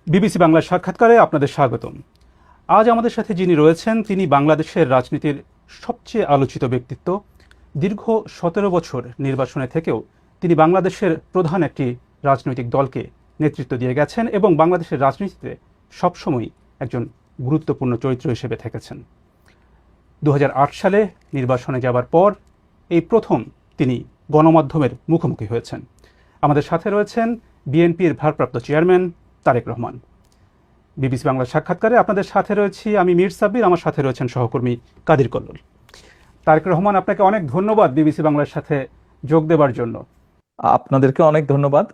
BBC বাংলার সাক্ষাৎকারে আপনাদের স্বাগতম। আজ আমাদের সাথে যিনি রয়েছেন তিনি বাংলাদেশের রাজনীতির সবচেয়ে আলোচিত ব্যক্তিত্ব। দীর্ঘ ১৭ বছর নির্বাচনে থেকেও তিনি বাংলাদেশের প্রধান একটি রাজনৈতিক দলকে নেতৃত্ব দিয়ে গেছেন এবং বাংলাদেশের রাজনীতিতে সবসময়ই একজন গুরুত্বপূর্ণ চরিত্র হিসেবে থেকেছেন। ২০০৮ সালে নির্বাচনে যাবার পর এই প্রথম তিনি গণমাধ্যমের মুখোমুখি হয়েছেন। আমাদের সাথে রয়েছেন বিএনপির ভারপ্রাপ্ত চেয়ারম্যান তারেক রহমান। বিবিসি বাংলার সাক্ষাৎকারে আপনাদের সাথে রয়েছি আমি মীর সাব্বির, আমার সাথে রয়েছেন সহকর্মী কাদির কল্লোল। তারেক রহমান, আপনাকে অনেক ধন্যবাদ বিবিসি বাংলার সাথে যোগ দেবার জন্য। আপনাদেরকে অনেক ধন্যবাদ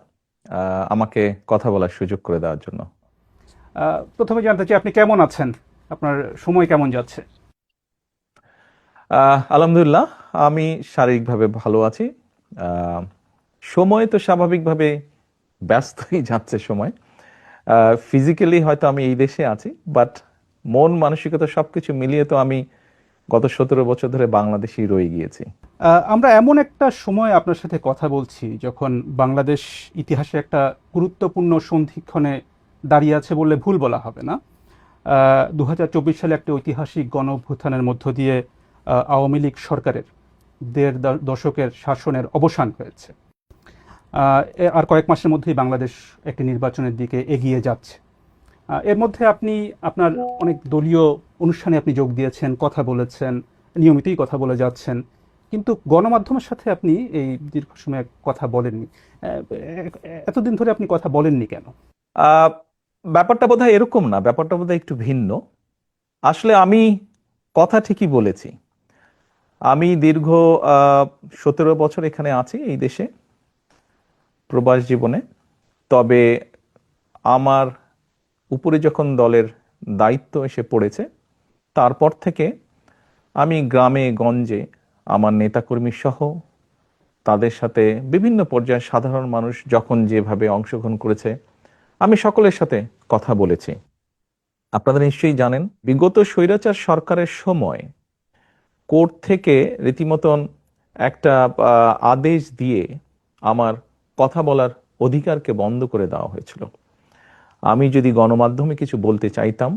আমাকে কথা বলার সুযোগ করে দেওয়ার জন্য। প্রথমে জানতে চাই আপনি কেমন আছেন, আপনার সময় কেমন যাচ্ছে? আলহামদুলিল্লাহ, আমি শারীরিকভাবে ভালো আছি। সময় তো স্বাভাবিকভাবে ব্যস্তই যাচ্ছে সময়। ফিজিক্যালি হয়তো আমি এই দেশে আছি, বাট মন মানসিকতা সবকিছু মিলিয়ে তো আমি গত ১৭ বছর ধরে বাংলাদেশেই রয়ে গিয়েছি। আমরা এমন একটা সময় আপনার সাথে কথা বলছি যখন বাংলাদেশ ইতিহাসে একটা গুরুত্বপূর্ণ সন্ধিক্ষণে দাঁড়িয়ে আছে বললে ভুল বলা হবে না। ২০২৪ সালে একটা ঐতিহাসিক গণ অভ্যুত্থানের মধ্য দিয়ে আওয়ামী লীগ সরকারের ১.৫ দশকের শাসনের অবসান হয়েছে। আর কয়েক মাসের মধ্যেই বাংলাদেশ একটি নির্বাচনের দিকে এগিয়ে যাচ্ছে। এর মধ্যে আপনি আপনার অনেক দলীয় অনুষ্ঠানে আপনি যোগ দিয়েছেন, কথা বলেছেন, নিয়মিতই কথা বলে যাচ্ছেন, কিন্তু গণমাধ্যমের সাথে আপনি এই দীর্ঘ সময় কথা বলেননি। এতদিন ধরে আপনি কথা বলেননি কেন? ব্যাপারটা বোধহয় এরকম না, ব্যাপারটা বোধহয় একটু ভিন্ন। আসলে আমি কথা ঠিকই বলেছি। আমি দীর্ঘ ১৭ বছর এখানে আছি এই দেশে প্রবাস জীবনে। তবে আমার উপরে যখন দলের দায়িত্ব এসে পড়েছে তারপর থেকে আমি গ্রামে গঞ্জে আমার নেতাকর্মী সহ তাদের সাথে বিভিন্ন পর্যায়ে সাধারণ মানুষ যখন যেভাবে অংশগ্রহণ করেছে আমি সকলের সাথে কথা বলেছি। আপনারা নিশ্চয়ই জানেন, বিগত স্বৈরাচার সরকারের সময় কোর্ট থেকে রীতিমতন একটা আদেশ দিয়ে আমার কথা বলার অধিকারকে বন্ধ করে দেওয়া হয়েছিল। আমি যদি গণমাধ্যমে কিছু বলতে চাইতাম,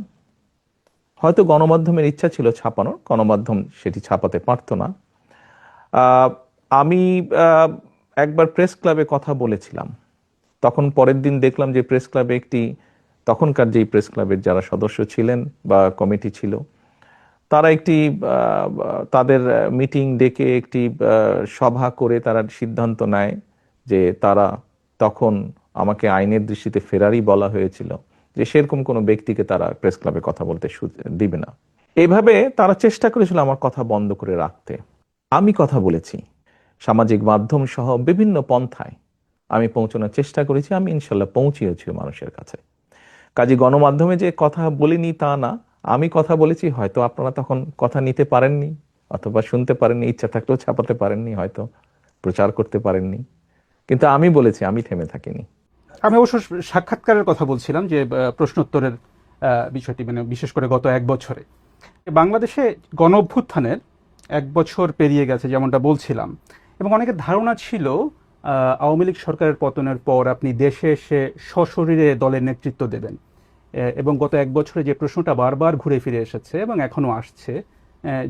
হয়তো গণমাধ্যমের ইচ্ছা ছিল ছাপানোর, গণমাধ্যম সেটি ছাপাতে পারতো না। আমি একবার প্রেস ক্লাবে কথা বলেছিলাম, তখন পরের দিন দেখলাম যে প্রেস ক্লাবে তখনকার যেই প্রেস ক্লাবের যারা সদস্য ছিলেন বা কমিটি ছিল তারা তাদের মিটিং ডেকে একটি সভা করে তারা সিদ্ধান্ত নেয় যে তারা তখন আমাকে আইনের দৃষ্টিতে ফেরারি বলা হয়েছিল, যে সেরকম কোনো ব্যক্তিকে তারা প্রেস ক্লাবে কথা বলতে দিবে না। এইভাবে তারা চেষ্টা করেছিল আমার কথা বন্ধ করে রাখতে। আমি কথা বলেছি সামাজিক মাধ্যম সহ বিভিন্ন পন্থায়, আমি পৌঁছানোর চেষ্টা করেছি, আমি ইনশাল্লাহ পৌঁছিয়েছি মানুষের কাছে। কাজে গণমাধ্যমে যে কথা বলিনি তা না, আমি কথা বলেছি, হয়তো আপনারা তখন কথা নিতে পারেননি অথবা শুনতে পারেননি, ইচ্ছা থাকলেও ছাপাতে পারেননি, হয়তো প্রচার করতে পারেননি, কিন্তু আমি বলেছি, আমি থেমে থাকিনি। আমি অবশ্য সাক্ষাৎকারের কথা বলছিলাম, যে প্রশ্নোত্তরের বিষয়টি, মানে বিশেষ করে গত এক বছরে বাংলাদেশে গণ অভ্যুত্থানের ১ বছর পেরিয়ে গেছে যেমনটা বলছিলাম, এবং অনেকের ধারণা ছিল আওয়ামী লীগ সরকারের পতনের পর আপনি দেশে এসে সশরীরে দলের নেতৃত্ব দেবেন। এবং গত ১ বছরে যে প্রশ্নটা বারবার ঘুরে ফিরে এসেছে এবং এখনো আসছে,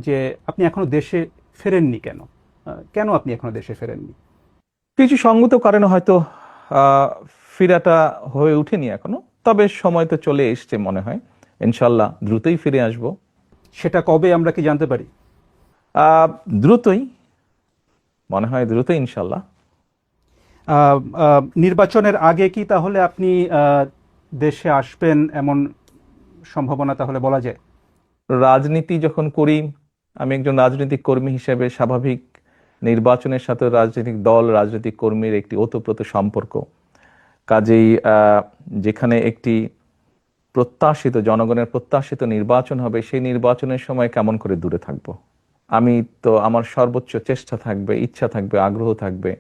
যে আপনি এখনো দেশে ফেরেননি কেন? কেন আপনি এখনো দেশে ফেরেননি? কিছু সঙ্গত কারণে হয়তো ফিরাটা হয়ে উঠেনি এখনো, তবে সময় তো চলে এসছে, মনে হয় ইনশাল্লাহ দ্রুতই ফিরে আসব। সেটা কবে আমরা কি জানতে পারি? দ্রুতই, মনে হয় দ্রুতই ইনশাল্লাহ। নির্বাচনের আগে কি তাহলে আপনি দেশে আসবেন এমন সম্ভাবনা তাহলে বলা যায়? রাজনীতি যখন করি, আমি একজন রাজনৈতিক কর্মী হিসেবে স্বাভাবিক নির্বাচনের সাথে রাজনৈতিক দল রাজনৈতিক কর্মীর একটি ওতপ্রোত সম্পর্ক। কাজেই যেখানে একটি প্রত্যাশিত, জনগণের প্রত্যাশিত নির্বাচন হবে, সেই নির্বাচনের সময় কেমন করে দূরে থাকব? আমি তো, আমার সর্বোচ্চ চেষ্টা থাকবে, ইচ্ছা থাকবে, আগ্রহ থাকবে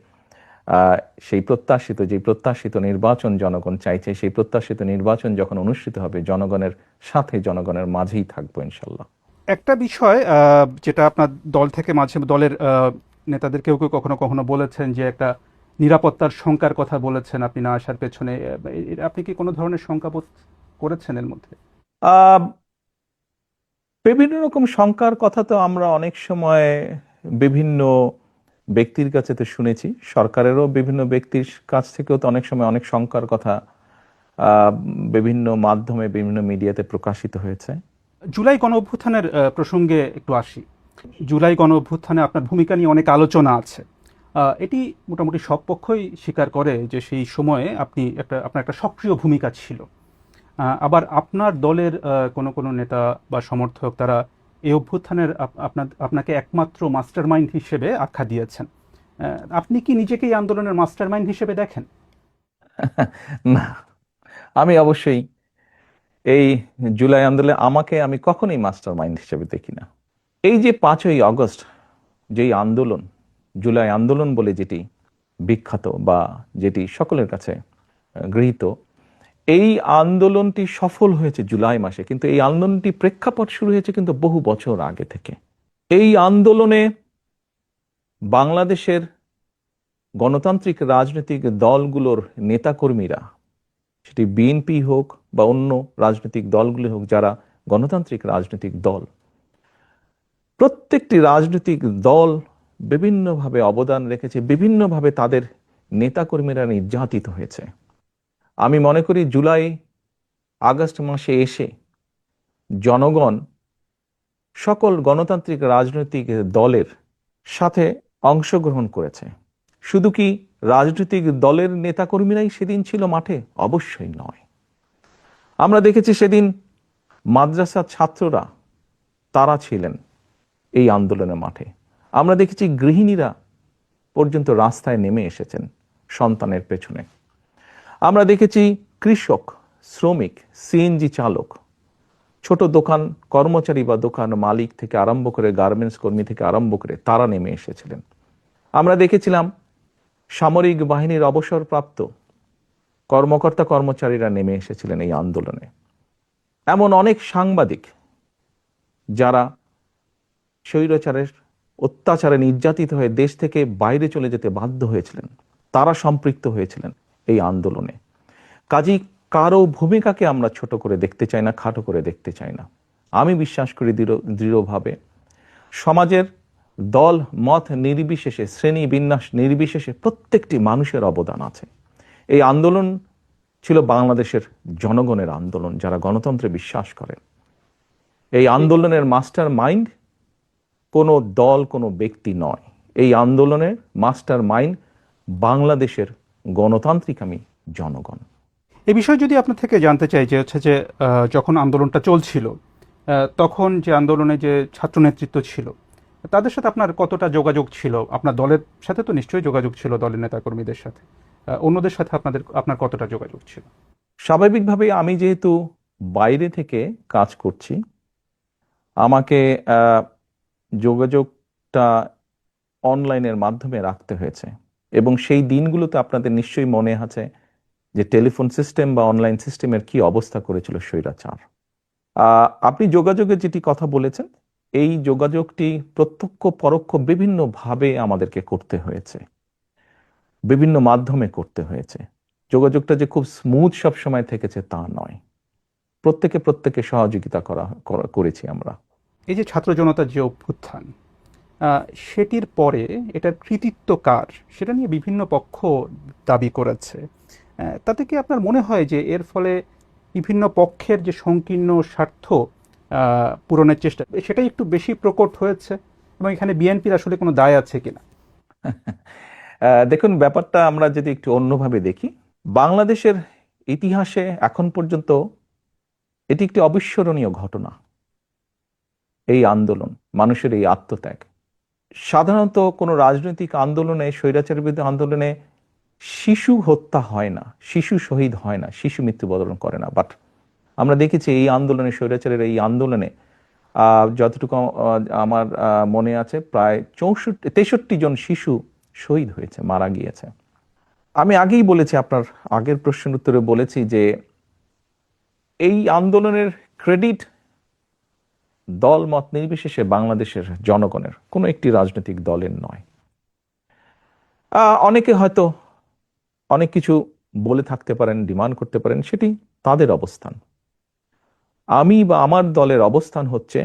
সেই প্রত্যাশিত নির্বাচন জনগণ চাইছে, সেই প্রত্যাশিত নির্বাচন যখন অনুষ্ঠিত হবে জনগণের সাথে, জনগণের মাঝেই থাকবো ইনশাল্লাহ। একটা বিষয় যেটা আপনার দল থেকে মাঝে দলের নেতাদের কেউ কেউ কখনো কখনো বলেছেন, যে একটা নিরাপত্তার শঙ্কার কথা বলেছেন আপনি না আসার পেছনে। আপনি কি কোনো ধরনের শঙ্কা বোধ করেছেন এর মধ্যে? আহ বিভিন্ন রকম শঙ্কার কথা তো আমরা অনেক সময় বিভিন্ন ব্যক্তির কাছে তো শুনেছি, সরকারেরও বিভিন্ন ব্যক্তির কাছ থেকেও তো অনেক সময় অনেক শঙ্কার কথা আহ, বিভিন্ন মাধ্যমে বিভিন্ন মিডিয়াতে প্রকাশিত হয়েছে। জুলাই গণ অভ্যুত্থানের প্রসঙ্গে একটু আসি। জুলাই গণ অভ্যুত্থানে আপনার ভূমিকা নিয়ে অনেক আলোচনা আছে। এটি মোটামুটি সব পক্ষই স্বীকার করে যে সেই সময়ে আপনার একটা সক্রিয় ভূমিকা ছিল। আবার আপনার দলের কোনো কোনো নেতা বা সমর্থক তারা এই অভ্যুত্থানের আপনাকে একমাত্র মাস্টারমাইন্ড হিসেবে আখ্যা দিয়েছেন। আপনি কি নিজেকে এই আন্দোলনের মাস্টারমাইন্ড হিসেবে দেখেন? না, আমি অবশ্যই এই জুলাই আন্দোলনে আমাকে আমি কখনোই মাস্টার মাইন্ড হিসেবে দেখি না। এই যে 5ই আগস্ট যেই আন্দোলন, জুলাই আন্দোলন বলে যেটি বিখ্যাত বা যেটি সকলের কাছে গৃহীত, এই আন্দোলনটি সফল হয়েছে জুলাই মাসে, কিন্তু এই আন্দোলনটি প্রেক্ষাপট শুরু হয়েছে কিন্তু বহু বছর আগে থেকে। এই আন্দোলনে বাংলাদেশের গণতান্ত্রিক রাজনৈতিক দলগুলোর নেতাকর্মীরা, সেটি বিএনপি হোক বা অন্য রাজনৈতিক দলগুলো হোক, যারা গণতান্ত্রিক রাজনৈতিক দল, প্রত্যেকটি রাজনৈতিক দল বিভিন্নভাবে অবদান রেখেছে, বিভিন্নভাবে তাদের নেতাকর্মীরা নির্যাতিত হয়েছে। আমি মনে করি জুলাই আগস্ট মাসে এসে জনগণ সকল গণতান্ত্রিক রাজনৈতিক দলের সাথে অংশগ্রহণ করেছে। শুধু কি রাজনৈতিক দলের নেতাকর্মীরাই সেদিন ছিল মাঠে? অবশ্যই নয়। আমরা দেখেছি সেদিন মাদ্রাসার ছাত্ররা, তারা ছিলেন এই আন্দোলনের মাঠে। আমরা দেখেছি গৃহিণীরা পর্যন্ত রাস্তায় নেমে এসেছেন সন্তানের পেছনে। আমরা দেখেছি কৃষক, শ্রমিক, সিএনজি চালক, ছোট দোকান কর্মচারী বা দোকান মালিক থেকে আরম্ভ করে গার্মেন্টস কর্মী থেকে আরম্ভ করে তারা নেমে এসেছিলেন। আমরা দেখেছিলাম সামরিক বাহিনীর অবসরপ্রাপ্ত কর্মকর্তা কর্মচারীরা নেমে এসেছিলেন এই আন্দোলনে। এমন অনেক সাংবাদিক যারা স্বৈরাচারের অত্যাচারে নির্যাতিত হয়ে দেশ থেকে বাইরে চলে যেতে বাধ্য হয়েছিলেন, তারা সম্পৃক্ত হয়েছিলেন এই আন্দোলনে। কাজেই কারো ভূমিকাকে আমরা ছোট করে দেখতে চাই না, খাটো করে দেখতে চাই না। আমি বিশ্বাস করি দৃঢ়ভাবে সমাজের দল মত নির্বিশেষে, শ্রেণী বিন্যাস নির্বিশেষে প্রত্যেকটি মানুষের অবদান আছে। এই আন্দোলন ছিল বাংলাদেশের জনগণের আন্দোলন, যারা গণতন্ত্রে বিশ্বাস করে। এই আন্দোলনের মাস্টার মাইন্ড কোনো দল, কোনো ব্যক্তি নয়। এই আন্দোলনের মাস্টার মাইন্ড বাংলাদেশের গণতান্ত্রিকামী জনগণ। এ বিষয়ে যদি আপনার থেকে জানতে চাই যে হচ্ছে যে যখন আন্দোলনটা চলছিল তখন যে আন্দোলনে যে ছাত্র নেতৃত্ব ছিল তাদের সাথে আপনার কতটা যোগাযোগ ছিল? আপনার দলের সাথে তো নিশ্চয়ই যোগাযোগ ছিল, দলের নেতাকর্মীদের সাথে। অন্যদের সাথে আপনার কতটা যোগাযোগ ছিল? স্বাভাবিকভাবে আমি যেহেতু বাইরে থেকে কাজ করছি, আমাকে যোগাযোগটা অনলাইনের মাধ্যমে রাখতে হয়েছে। এবং সেই দিনগুলোতে আপনাদের নিশ্চয়ই মনে আছে যে টেলিফোন সিস্টেম বা অনলাইন সিস্টেমের কি অবস্থা করেছিল স্বৈরাচার। আপনি যোগাযোগের যেটি কথা বলেছেন, এই যোগাযোগটি প্রত্যক্ষ পরোক্ষ বিভিন্নভাবে আমাদেরকে করতে হয়েছে, বিভিন্ন মাধ্যমে করতে হয়েছে। যোগাযোগটা যে খুব স্মুথ সব সময় থেকেছে তা নয়। প্রত্যেকে সহযোগিতা করেছি আমরা। এই যে ছাত্র জনতার যে অভ্যুত্থান, সেটির পরে এটার কৃতিত্ব কার সেটা নিয়ে বিভিন্ন পক্ষ দাবি করেছে। তাতে কি আপনার মনে হয় যে এর ফলে বিভিন্ন পক্ষের যে সংকীর্ণ স্বার্থ পূরণের চেষ্টা সেটাই একটু বেশি প্রকট হয়েছে, এবং এখানে বিএনপির আসলে কোনো দায় আছে কিনা? দেখুন, ব্যাপারটা আমরা যদি একটু অন্যভাবে দেখি, বাংলাদেশের ইতিহাসে এখন পর্যন্ত এটি একটি অবিস্মরণীয় ঘটনা। এই আন্দোলন, মানুষের এই আত্মত্যাগ। সাধারণত কোনো রাজনৈতিক আন্দোলনে, স্বৈরাচারের বিরুদ্ধে আন্দোলনে শিশু হত্যা হয় না, শিশু শহীদ হয় না, শিশু মৃত্যুবরণ করে না। বাট আমরা দেখেছি এই আন্দোলনে, স্বৈরাচারের এই আন্দোলনে যতটুকু আমার মনে আছে, প্রায় 63 জন শিশু শহীদ হয়েছে, মারা গিয়েছে। আমি আগেই বলেছি, আপনার আগের প্রশ্নের উত্তরে বলেছি যে এই আন্দোলনের ক্রেডিট দল মত নির্বিশেষে বাংলাদেশের জনগণের, কোনো একটি রাজনৈতিক দলের নয়। অনেকে হয়তো অনেক কিছু বলে থাকতে পারেন, ডিমান্ড করতে পারেন, সেটি তাদের অবস্থান। আমি বা আমার দলের অবস্থান হচ্ছে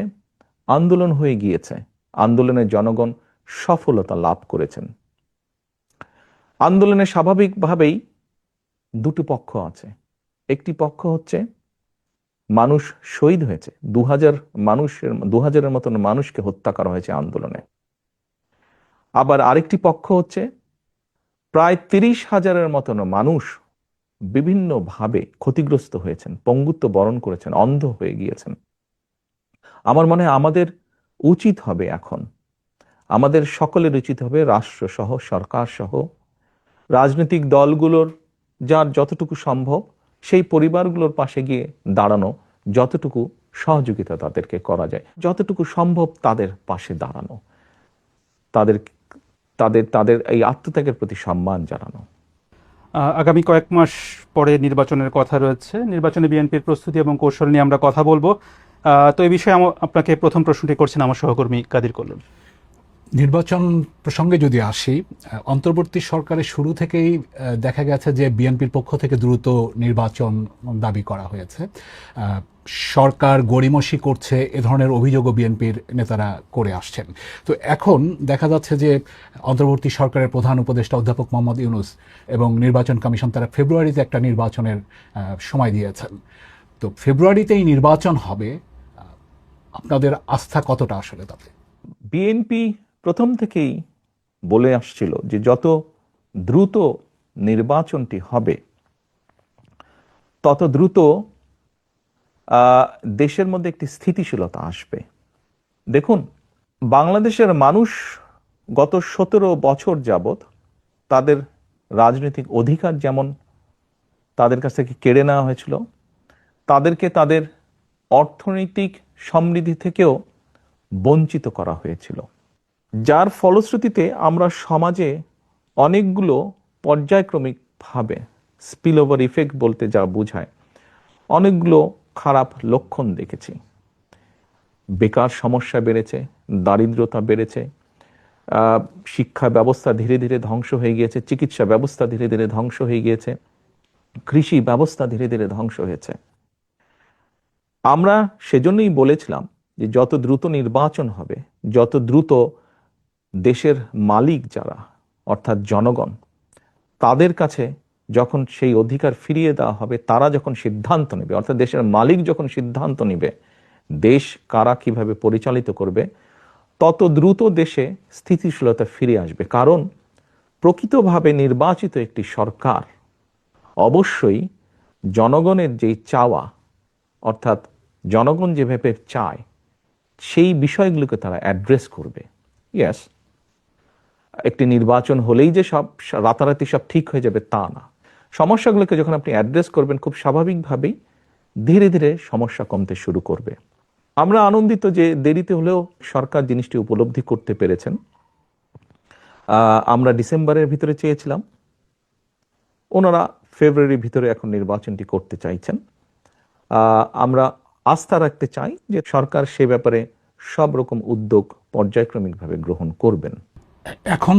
আন্দোলন হয়ে গিয়েছে, আন্দোলনের জনগণ সফলতা লাভ করেছেন। আন্দোলনে স্বাভাবিকভাবেই দুটো পক্ষ আছে। একটি পক্ষ হচ্ছে মানুষ শহীদ হয়েছে, 2000 মতন মানুষকে হত্যা করা হয়েছে আন্দোলনে। আবার আরেকটি পক্ষ হচ্ছে প্রায় 30,000-এর মতন মানুষ বিভিন্নভাবে ক্ষতিগ্রস্ত হয়েছেন, পঙ্গুত্ব বরণ করেছেন, অন্ধ হয়ে গিয়েছেন। আমার মনে হয় আমাদের উচিত হবে এখন, আমাদের সকলের উচিত হবে রাষ্ট্রসহ, সরকার সহ, রাজনৈতিক দলগুলোর যার যতটুকু সম্ভব সেই পরিবারগুলোর পাশে গিয়ে দাঁড়ানো, যতটুকু সহযোগিতা তাদেরকে করা যায়, যতটুকু সম্ভব তাদের পাশে দাঁড়ানো, তাদের তাদের তাদের এই আত্মত্যাগের প্রতি সম্মান জানানো। আগামী কয়েক মাস পরে নির্বাচনের কথা রয়েছে। নির্বাচনে বিএনপির প্রস্তুতি এবং কৌশল নিয়ে আমরা কথা বলবো। তো এই বিষয়ে আপনাকে প্রথম প্রশ্নটি করছেন আমার সহকর্মী কাদির কল্লোল। নির্বাচন প্রসঙ্গে যদি আসি, অন্তর্বর্তী সরকারের শুরু থেকেই দেখা গেছে যে বিএনপির পক্ষ থেকে দ্রুত নির্বাচন দাবি করা হয়েছে। সরকার গড়িমসি করছে, এ ধরনের অভিযোগও বিএনপির নেতারা করে আসছেন। তো এখন দেখা যাচ্ছে যে অন্তর্বর্তী সরকারের প্রধান উপদেষ্টা অধ্যাপক মোহাম্মদ ইউনূস এবং নির্বাচন কমিশন তারা ফেব্রুয়ারিতে একটা নির্বাচনের সময় দিয়েছেন। তো ফেব্রুয়ারিতেই নির্বাচন হবে, আপনাদের আস্থা কতটা আসলে তাতে? বিএনপি প্রথম থেকেই বলে আসছিল যে যত দ্রুত নির্বাচনটি হবে তত দ্রুত দেশের মধ্যে একটি স্থিতিশীলতা আসবে। দেখুন, বাংলাদেশের মানুষ গত 17 বছর যাবৎ তাদের রাজনৈতিক অধিকার যেমন তাদের কাছ থেকে কেড়ে নেওয়া হয়েছিল, তাদেরকে তাদের অর্থনৈতিক সমৃদ্ধি থেকেও বঞ্চিত করা হয়েছিল, যার ফলশ্রুতিতে আমরা সমাজে অনেকগুলো পর্যায়ক্রমিকভাবে স্পিল ওভার ইফেক্ট বলতে যা বোঝায় অনেকগুলো খারাপ লক্ষণ দেখেছি। বেকার সমস্যা বেড়েছে, দারিদ্রতা বেড়েছে, শিক্ষা ব্যবস্থা ধীরে ধীরে ধ্বংস হয়ে গিয়েছে, চিকিৎসা ব্যবস্থা ধীরে ধীরে ধ্বংস হয়ে গিয়েছে, কৃষি ব্যবস্থা ধীরে ধীরে ধ্বংস হয়েছে। আমরা সেজন্যই বলেছিলাম যে যত দ্রুত নির্বাচন হবে, যত দ্রুত দেশের মালিক যারা অর্থাৎ জনগণ, তাদের কাছে যখন সেই অধিকার ফিরিয়ে দেওয়া হবে, তারা যখন সিদ্ধান্ত নেবে, অর্থাৎ দেশের মালিক যখন সিদ্ধান্ত নেবে দেশ কারা কিভাবে পরিচালিত করবে, তত দ্রুত দেশে স্থিতিশীলতা ফিরে আসবে। কারণ প্রকৃতভাবে নির্বাচিত একটি সরকার অবশ্যই জনগণের যেই চাওয়া, অর্থাৎ জনগণ যেভাবে চায় সেই বিষয়গুলোকে তারা অ্যাড্রেস করবে। ইয়েস, একটি নির্বাচন হলেই যে সব রাতারাতি সব ঠিক হয়ে যাবে তা না। সমস্যাগুলোকে যখন আপনি অ্যাড্রেস করবেন, খুব স্বাভাবিকভাবেই ধীরে ধীরে সমস্যা কমতে শুরু করবে। আমরা আনন্দিত যে দেরিতে হলেও সরকার জিনিসটি উপলব্ধি করতে পেরেছেন। আমরা ডিসেম্বরের ভিতরে চেয়েছিলাম, ওনারা ফেব্রুয়ারির ভিতরে এখন নির্বাচনটি করতে চাইছেন। আমরা আস্থা রাখতে চাই যে সরকার সে ব্যাপারে সব রকম উদ্যোগ পর্যায়ক্রমিকভাবে গ্রহণ করবেন। এখন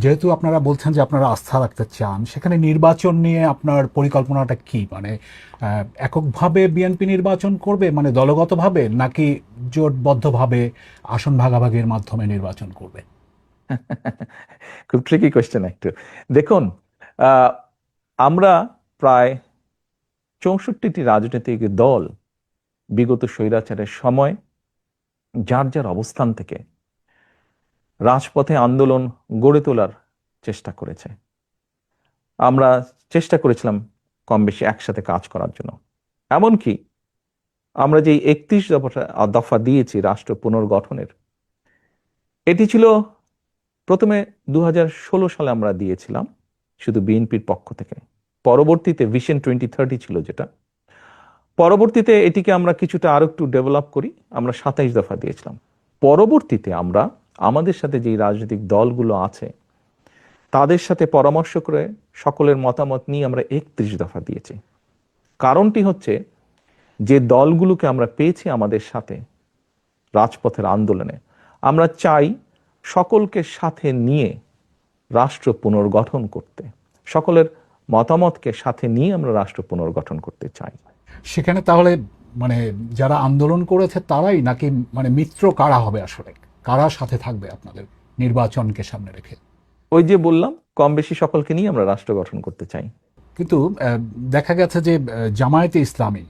যেহেতু আপনারা বলছেন যে আপনারা আস্থা রাখতে চান, সেখানে নির্বাচন নিয়ে আপনার পরিকল্পনাটা কি? মানে এককভাবে বিএনপি নির্বাচন করবে, মানে দলগতভাবে, নাকি জোটবদ্ধভাবে আসন ভাগাভাগির মাধ্যমে নির্বাচন করবে? খুব ট্রিকি কোয়েশ্চেন একটু। দেখুন, আমরা প্রায় 64টি রাজনৈতিক দল বিগত স্বৈরাচারের সময় যার যার অবস্থান থেকে রাজপথে আন্দোলন গড়ে তোলার চেষ্টা করেছে। আমরা চেষ্টা করেছিলাম কম বেশি একসাথে কাজ করার জন্য। এমনকি আমরা যে 31 দফা দিয়েছি রাষ্ট্র পুনর্গঠনের, এটি ছিল প্রথমে 2016 সালে আমরা দিয়েছিলাম শুধু বিএনপির পক্ষ থেকে। পরবর্তীতে ভিশন 2030 ছিল যেটা, পরবর্তীতে এটিকে আমরা কিছুটা আরো একটু ডেভেলপ করি, আমরা 27 দফা দিয়েছিলাম। পরবর্তীতে আমরা আমাদের সাথে যে রাজনৈতিক দলগুলো আছে তাদের সাথে পরামর্শ করে সকলের মতামত নিয়ে আমরা 31 দফা দিয়েছি। কারণটি হচ্ছে যে দলগুলোকে আমরা পেয়েছি আমাদের সাথে রাজপথের আন্দোলনে, আমরা চাই সকলকে সাথে নিয়ে রাষ্ট্র পুনর্গঠন করতে, সকলের মতামতকে সাথে নিয়ে আমরা রাষ্ট্র পুনর্গঠন করতে চাই। সেখানে তাহলে মানে যারা আন্দোলন করেছে তারাই, নাকি মানে মিত্র কারা হবে আসলে, কারা সাথে থাকবে আপনাদের নির্বাচনকে সামনে রেখে? ওই যে বললাম, কম বেশি সকলকে নিয়ে আমরা রাষ্ট্র গঠন করতে চাই। কিন্তু দেখা গেছে যে জামায়াতে ইসলামী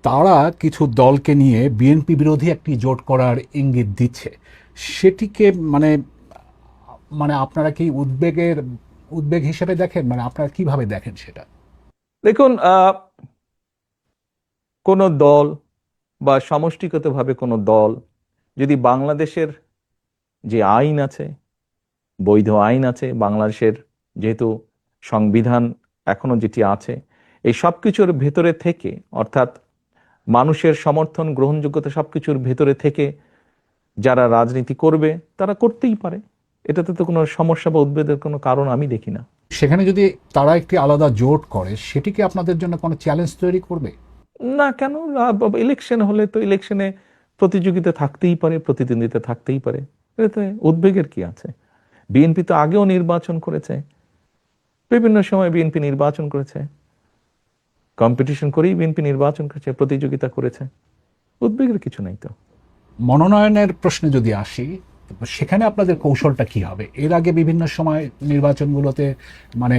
তারা কিছু দলকে নিয়ে বিএনপি বিরোধী একটি জোট করার ইঙ্গিত দিচ্ছে। সেটিকে মানে মানে আপনারা কি উদ্বেগ হিসেবে দেখেন? মানে আপনারা কিভাবে দেখেন সেটা? দেখুন, কোনো দল বা সমষ্টিগতভাবে কোনো দল যদি বাংলাদেশের যে আইন আছে, বৈধ আইন আছে, বাংলাদেশের যেহেতু সংবিধান এখনো যেটি আছে, এই সব কিছুর ভেতরে থেকে, অর্থাৎ মানুষের সমর্থন, গ্রহণযোগ্যতা সবকিছুর ভেতরে থেকে যারা রাজনীতি করবে তারা করতেই পারে। এটাতে তো কোনো সমস্যা বা উদ্বেগের কোনো কারণ আমি দেখি না। সেখানে যদি তারা একটি আলাদা জোট করে, সেটি কি আপনাদের জন্য কোনো চ্যালেঞ্জ তৈরি করবে? না, কেন? ইলেকশন হলে তো ইলেকশনে প্রতিযোগিতা থাকতেই পারে, প্রতিদ্বন্দ্বিতা থাকতেই পারে, এতে উদ্বেগের কি আছে? বিএনপি তো আগেও নির্বাচন করেছে, বিভিন্ন সময় বিএনপি নির্বাচন করেছে, কম্পিটিশন করেই বিএনপি নির্বাচন করেছে, প্রতিযোগিতা করেছে, উদ্বেগের কিছু নাই তো। মনোনয়নের প্রশ্নে যদি আসি, সেখানে আপনাদের কৌশলটা কি হবে? এর আগে বিভিন্ন সময় নির্বাচনগুলোতে মানে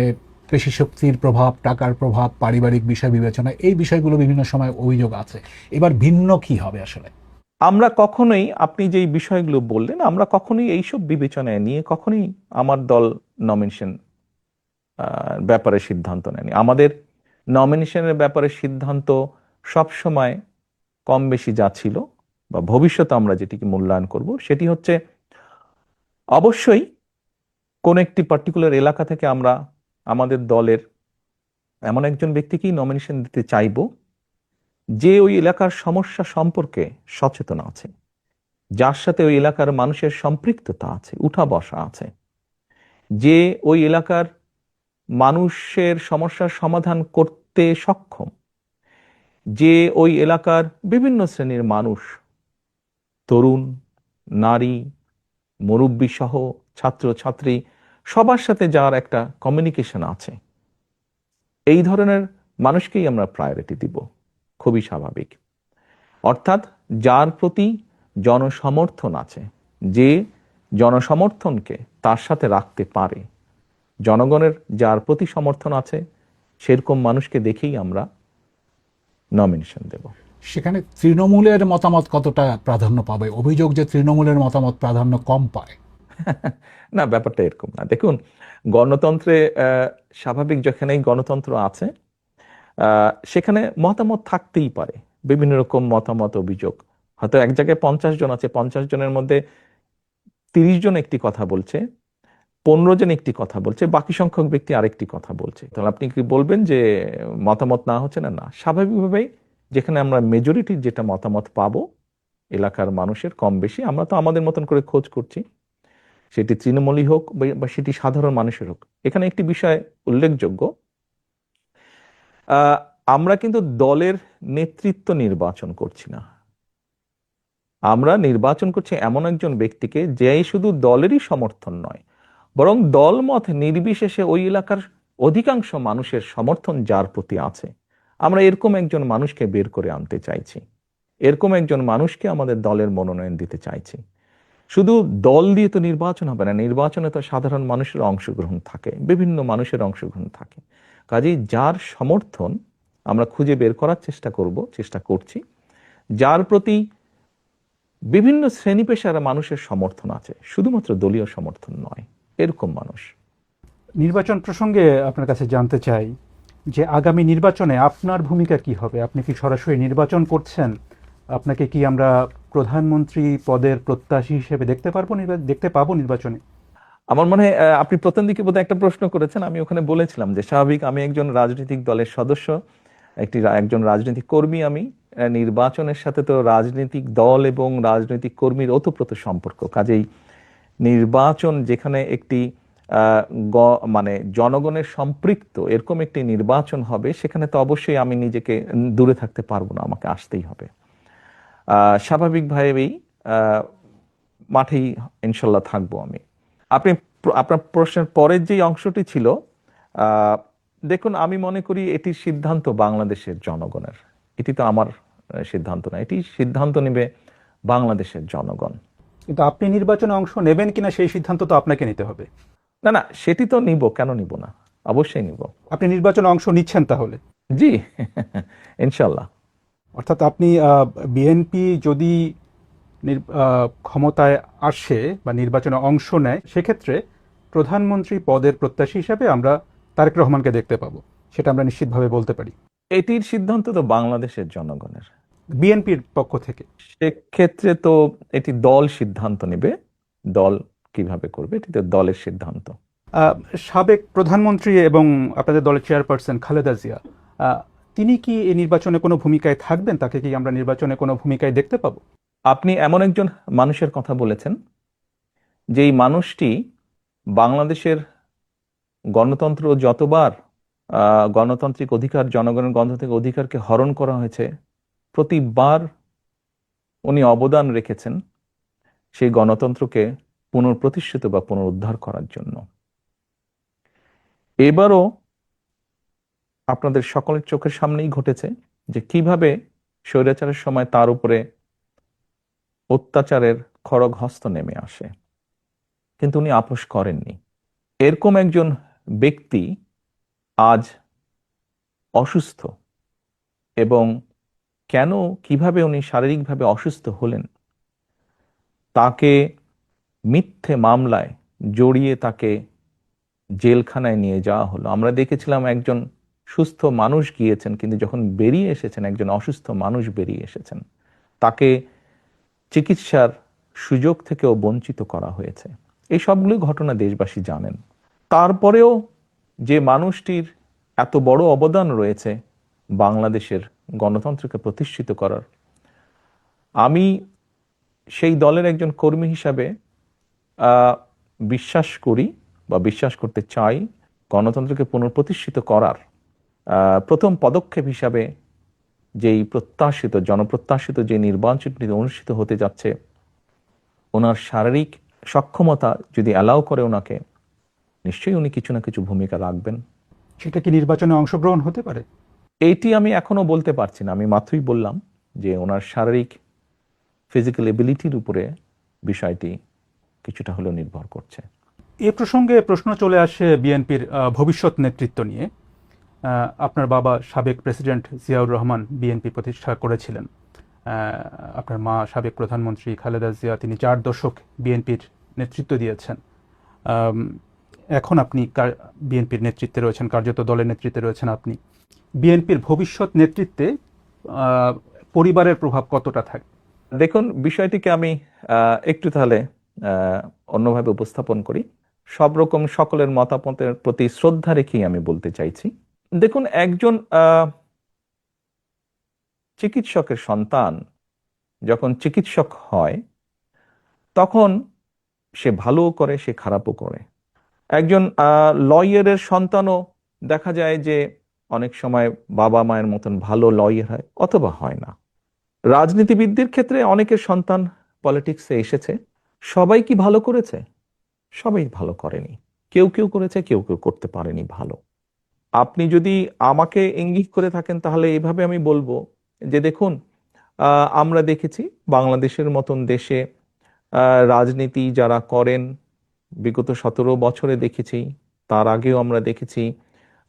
পেশি শক্তির প্রভাব, টাকার প্রভাব, পারিবারিক বিষয় বিবেচনা, এই বিষয়গুলো বিভিন্ন সময় অভিযোগ আছে। এবার ভিন্ন কি হবে আসলে? আমরা কখনোই, আপনি যেই বিষয়গুলো বললেন, আমরা কখনোই এইসব বিবেচনায় নিয়ে কখনোই আমার দল নমিনেশন ব্যাপারে সিদ্ধান্ত নেয়নি। আমাদের নমিনেশনের ব্যাপারে সিদ্ধান্ত সবসময় কম বেশি যা ছিল বা ভবিষ্যতে আমরা যেটিকে মূল্যায়ন করব, সেটি হচ্ছে অবশ্যই কোন একটি পার্টিকুলার এলাকা থেকে আমরা আমাদের দলের এমন একজন ব্যক্তিকেই নমিনেশন দিতে চাইব যে ওই এলাকার সমস্যা সম্পর্কে সচেতন আছে, যার সাথে ওই এলাকার মানুষের সম্পৃক্ততা আছে, উঠা বসা আছে, যে ওই এলাকার মানুষের সমস্যার সমাধান করতে সক্ষম, যে ওই এলাকার বিভিন্ন শ্রেণীর মানুষ, তরুণ, নারী, মুরব্বী সহ ছাত্র ছাত্রী, সবার সাথে যার একটা কমিউনিকেশন আছে, এই ধরনের মানুষকেই আমরা প্রায়োরিটি দিব। খুবই স্বাভাবিক। অর্থাৎ যার প্রতি জনসমর্থন আছে, যে জনসমর্থনকে তার সাথে রাখতে পারে, জনগণের যার প্রতি সমর্থন আছে, সেরকম মানুষকে দেখেই আমরা নমিনেশন দেব। সেখানে তৃণমূলের মতামত কতটা প্রাধান্য পাবে? অভিযোগ যে তৃণমূলের মতামত প্রাধান্য কম পায়। না, ব্যাপারটা এরকম না। দেখুন, গণতন্ত্রে স্বাভাবিক যেখানেই গণতন্ত্র আছে সেখানে মতামত থাকতেই পারে, বিভিন্ন রকম মতামত, অভিযোগ। হয়তো এক জায়গায় 50 জন আছে, 50 জনের মধ্যে 30 জন একটি কথা বলছে, 15 জন একটি কথা বলছে, বাকি সংখ্যক ব্যক্তি আরেকটি কথা বলছে। তাহলে আপনি কি বলবেন যে মতামত না হচ্ছে? না, না, স্বাভাবিকভাবেই যেখানে আমরা মেজরিটির যেটা মতামত পাবো এলাকার মানুষের কম বেশি, আমরা তো আমাদের মতন করে খোঁজ করছি, সেটি তৃণমূলই হোক বা সেটি সাধারণ মানুষের হোক। এখানে একটি বিষয় উল্লেখযোগ্য, আমরা কিন্তু দলের নেতৃত্ব নির্বাচন করছি না, আমরা নির্বাচন করছি এমন একজন ব্যক্তিকে যে শুধু দলেরই সমর্থন নয়, বরং দলমত নির্বিশেষে ওই এলাকার অধিকাংশ মানুষের সমর্থন যার প্রতি আছে, আমরা এরকম একজন মানুষকে বের করে আনতে চাইছি, এরকম একজন মানুষকে আমাদের দলের মনোনয়ন দিতে চাইছি। শুধু দল দিয়ে তো নির্বাচন হবে না, নির্বাচনে তো সাধারণ মানুষের অংশগ্রহণ থাকে, বিভিন্ন মানুষের অংশগ্রহণ থাকে। কাজেই যার সমর্থন আমরা খুঁজে বের করার চেষ্টা করছি, যার প্রতি বিভিন্ন শ্রেণী পেশার মানুষের সমর্থন আছে, শুধুমাত্র দলীয় সমর্থন নয়, এরকম মানুষ। নির্বাচন প্রসঙ্গে আপনার কাছে জানতে চাই যে আগামী নির্বাচনে আপনার ভূমিকা কি হবে? আপনি কি সরাসরি নির্বাচন করছেন? আপনাকে কি আমরা প্রধানমন্ত্রী পদের প্রত্যাশী হিসেবে দেখতে পাবো নির্বাচনে? আমার মনে হয় আপনি প্রথম দিকে বোধহয় একটা প্রশ্ন করেছেন, আমি ওখানে বলেছিলাম যে স্বাভাবিক আমি একজন রাজনৈতিক দলের সদস্য, একজন রাজনৈতিক কর্মী। আমি নির্বাচনের সাথে তো রাজনৈতিক দল এবং রাজনৈতিক কর্মীর ওতপ্রোত সম্পর্ক। কাজেই নির্বাচন যেখানে একটি মানে জনগণের সম্পৃক্ত এরকম একটি নির্বাচন হবে, সেখানে তো অবশ্যই আমি নিজেকে দূরে থাকতে পারবো না, আমাকে আসতেই হবে। স্বাভাবিকভাবেই মাঠেই ইনশাল্লাহ থাকবো আমি। আপনার প্রশ্নের পরের যে অংশটি ছিল দেখুন, আমি মনে করি এটির সিদ্ধান্ত বাংলাদেশের জনগণের। এটি তো আমার সিদ্ধান্ত না, এটি সিদ্ধান্ত নেবে বাংলাদেশের জনগণ। কিন্তু আপনি নির্বাচনে অংশ নেবেন কিনা সেই সিদ্ধান্ত তো আপনাকে নিতে হবে। না না, সেটি তো নিব, কেন নিব না, অবশ্যই নিব। আপনি নির্বাচনে অংশ নিচ্ছেন তাহলে? জি, ইনশাল্লাহ। অর্থাৎ আপনি বিএনপি যদি ক্ষমতায় আসে বা নির্বাচনে অংশ নেয়, সেক্ষেত্রে প্রধানমন্ত্রী পদের প্রত্যাশী হিসাবে আমরা তারেক রহমানকে দেখতে পাবো, সেটা আমরা নিশ্চিতভাবে বলতে পারি, এটির সিদ্ধান্ত তো বাংলাদেশের জনগণের। বিএনপির পক্ষ থেকে। সেক্ষেত্রে তো এটি দল সিদ্ধান্ত নেবে, দল কিভাবে করবে এটি তো দলের সিদ্ধান্ত। আহ, সাবেক প্রধানমন্ত্রী এবং আপনাদের দলের চেয়ারপারসন খালেদা জিয়া, তিনি কি এই নির্বাচনে কোনো ভূমিকায় থাকবেন? তাকে কি আমরা নির্বাচনে কোনো ভূমিকায় দেখতে পাবো? আপনি এমন একজন মানুষের কথা বলেছেন, যেই মানুষটি বাংলাদেশের গণতন্ত্র যতবার গণতান্ত্রিক অধিকার, জনগণের গণতান্ত্রিক অধিকারকে হরণ করা হয়েছে, প্রতিবার উনি অবদান রেখেছেন সেই গণতন্ত্রকে পুনঃপ্রতিষ্ঠিত বা পুনরুদ্ধার করার জন্য। এবারও আপনাদের সকলের চোখের সামনেই ঘটেছে যে কিভাবে স্বৈরাচারের সময় তার উপরে অত্যাচারের খড়গ হস্ত নেমে আসে, কিন্তু উনি আপোস করেননি। এরকম একজন ব্যক্তি আজ অসুস্থ, এবং কেন, কিভাবে উনি শারীরিকভাবে অসুস্থ হলেন, তাকে মিথ্যে মামলায় জড়িয়ে তাকে জেলখানায় নিয়ে যাওয়া হলো। আমরা দেখেছিলাম একজন সুস্থ মানুষ গিয়েছেন, কিন্তু যখন বেরিয়ে এসেছেন একজন অসুস্থ মানুষ বেরিয়ে এসেছেন, তাকে চিকিৎসার সুযোগ থেকেও বঞ্চিত করা হয়েছে। এই সবগুলো ঘটনা দেশবাসী জানেন। তারপরেও যে মানুষটির এত বড় অবদান রয়েছে বাংলাদেশের গণতন্ত্রকে প্রতিষ্ঠিত করার, আমি সেই দলের একজন কর্মী হিসাবে বিশ্বাস করি বা বিশ্বাস করতে চাই, গণতন্ত্রকে পুনঃপ্রতিষ্ঠিত করার প্রথম পদক্ষেপ হিসাবে যেই প্রত্যাশিত, জনপ্রত্যাশিত যে নির্বাচনটি অনুষ্ঠিত হতে যাচ্ছে, ওনার শারীরিক সক্ষমতা যদি অ্যালাউ করে ওনাকে, নিশ্চয়ই উনি কিছু না কিছু ভূমিকা রাখবেন। সেটা কি নির্বাচনে অংশগ্রহণ হতে পারে? এইটি আমি এখনো বলতে পারছি না। আমি মাত্রই বললাম যে ওনার শারীরিক ফিজিক্যাল এবিলিটির উপরে বিষয়টি কিছুটা হলেও নির্ভর করছে। এ প্রসঙ্গে প্রশ্ন চলে আসে বিএনপির ভবিষ্যৎ নেতৃত্ব নিয়ে। আপনার বাবা সাবেক প্রেসিডেন্ট জিয়াউর রহমান বিএনপি প্রতিষ্ঠা করেছিলেন। আপনার মা সাবেক প্রধানমন্ত্রী খালেদা জিয়া, তিনি 4 দশক বিএনপির নেতৃত্ব দিয়েছেন। এখন আপনি বিএনপির নেতৃত্বে রয়েছেন, কার্যত দলের নেতৃত্বে রয়েছেন আপনি। বিএনপির ভবিষ্যৎ নেতৃত্বে পরিবারের প্রভাব কতটা থাকবে? দেখুন, বিষয়টিকে আমি একটু তাহলে অন্যভাবে উপস্থাপন করি। সব রকম সকলের মতামতের প্রতি শ্রদ্ধা রেখেই আমি বলতে চাইছি। দেখুন, একজন চিকিৎসকের সন্তান যখন চিকিৎসক হয়, তখন সে ভালোও করে, সে খারাপও করে। একজন লয়ারের সন্তানও দেখা যায় যে অনেক সময় বাবা মায়ের মতন ভালো লয়ার হয় অথবা হয় না। রাজনীতিবিদদের ক্ষেত্রে অনেকের সন্তান পলিটিক্সে এসেছে, সবাই কি ভালো করেছে? সবাই ভালো করেনি। কেউ কেউ করেছে, কেউ কেউ করতে পারেনি ভালো। আপনি যদি আমাকে ইঙ্গিত করে থাকেন, তাহলে এভাবে আমি বলবো যে দেখুন, আমরা দেখেছি বাংলাদেশের মতন দেশে রাজনীতি যারা করেন, বিগত 17 বছরে দেখেছি, তার আগেও আমরা দেখেছি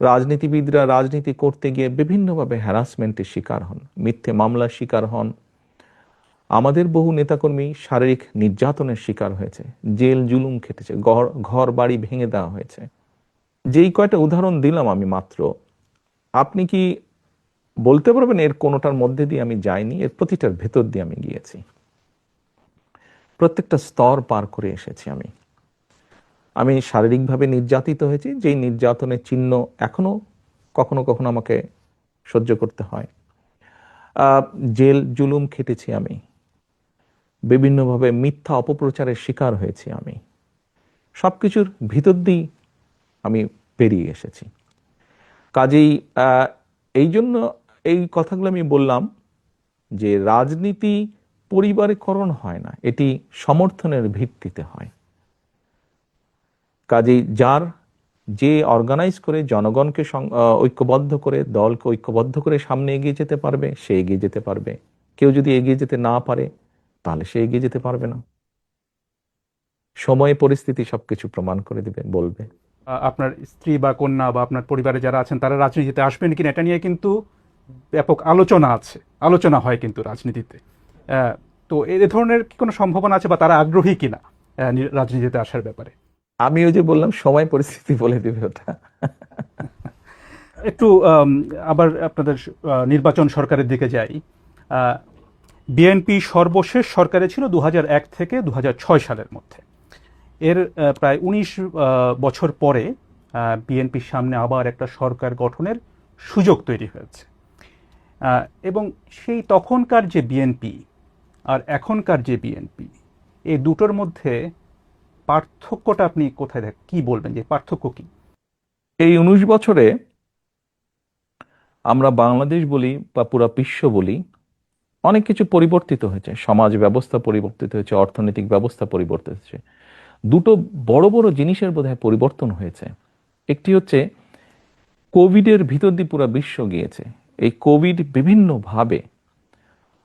রাজনীতিবিদরা রাজনীতি করতে গিয়ে বিভিন্নভাবে হ্যারাসমেন্টের শিকার হন, মিথ্যে মামলার শিকার হন। আমাদের বহু নেতাকর্মী শারীরিক নির্যাতনের শিকার হয়েছে, জেল জুলুম খেটেছে, ঘর বাড়ি ভেঙে দেওয়া হয়েছে। যেই কয়টা উদাহরণ দিলাম আমি মাত্র, আপনি কি বলতে পারবেন এর কোনোটার মধ্যে দিয়ে আমি যাইনি? এর প্রতিটার ভেতর দিয়ে আমি গিয়েছি, প্রত্যেকটা স্তর পার করে এসেছি। আমি শারীরিকভাবে নির্যাতিত হয়েছি, যেই নির্যাতনের চিহ্ন এখনো কখনো কখনো আমাকে সহ্য করতে হয়। জেল জুলুম খেটেছি, আমি বিভিন্নভাবে মিথ্যা অপপ্রচারের শিকার হয়েছি। আমি সবকিছুর ভিতর দিয়ে আমি পেরিয়ে এসেছি। কাজেই এই জন্য এই কথাগুলো আমি বললাম যে রাজনীতি পরিবারীকরণ হয় না, এটি সমর্থনের ভিত্তিতে হয়। কাজেই যার যে অর্গানাইজ করে জনগণকে ঐক্যবদ্ধ করে, দলকে ঐক্যবদ্ধ করে সামনে এগিয়ে যেতে পারবে, সে এগিয়ে যেতে পারবে। কেউ যদি এগিয়ে যেতে না পারে, তাহলে সে এগিয়ে যেতে পারবে না। সময় পরিস্থিতি সবকিছু প্রমাণ করে দিবে, বলবে। আপনার স্ত্রী বা কন্যা বা আপনার পরিবারে যারা আছেন তারা রাজনীতিতে আসবেন কিনা এটা নিয়ে কিন্তু ব্যাপক আলোচনা হয় কিন্তু রাজনীতিতে। তো এ ধরনের কি কোনো সম্ভাবনা আছে বা তারা আগ্রহী কিনা রাজনীতিতে আসার ব্যাপারে? আমি ওই যে বললাম, সময় পরিস্থিতি বলে দিবে ওটা। একটু আবার আপনাদের নির্বাচন সরকারের দিকে যাই। বিএনপি সর্বশেষ সরকারে ছিল 2001 থেকে 2006 সালের মধ্যে। এর প্রায় 19 বছর পরে বিএনপির সামনে আবার একটা সরকার গঠনের সুযোগ তৈরি হয়েছে, এবং সেই তখনকার যে বিএনপি আর এখনকার যে বিএনপি, এই দুটোর মধ্যে পার্থক্যটা আপনি কোথায় কি বলবেন, যে পার্থক্য কি? এই 19 বছরে আমরা বাংলাদেশ বলি বা পুরো বিশ্ব বলি, অনেক কিছু পরিবর্তিত হয়েছে। সমাজ ব্যবস্থা পরিবর্তিত হয়েছে, অর্থনৈতিক ব্যবস্থা পরিবর্তিত হয়েছে। দুটো বড় বড় জিনিসের বোধহয় পরিবর্তন হয়েছে। একটি হচ্ছে কোভিডের ভিতর দিয়ে পুরো বিশ্ব গিয়েছে। এই কোভিড বিভিন্নভাবে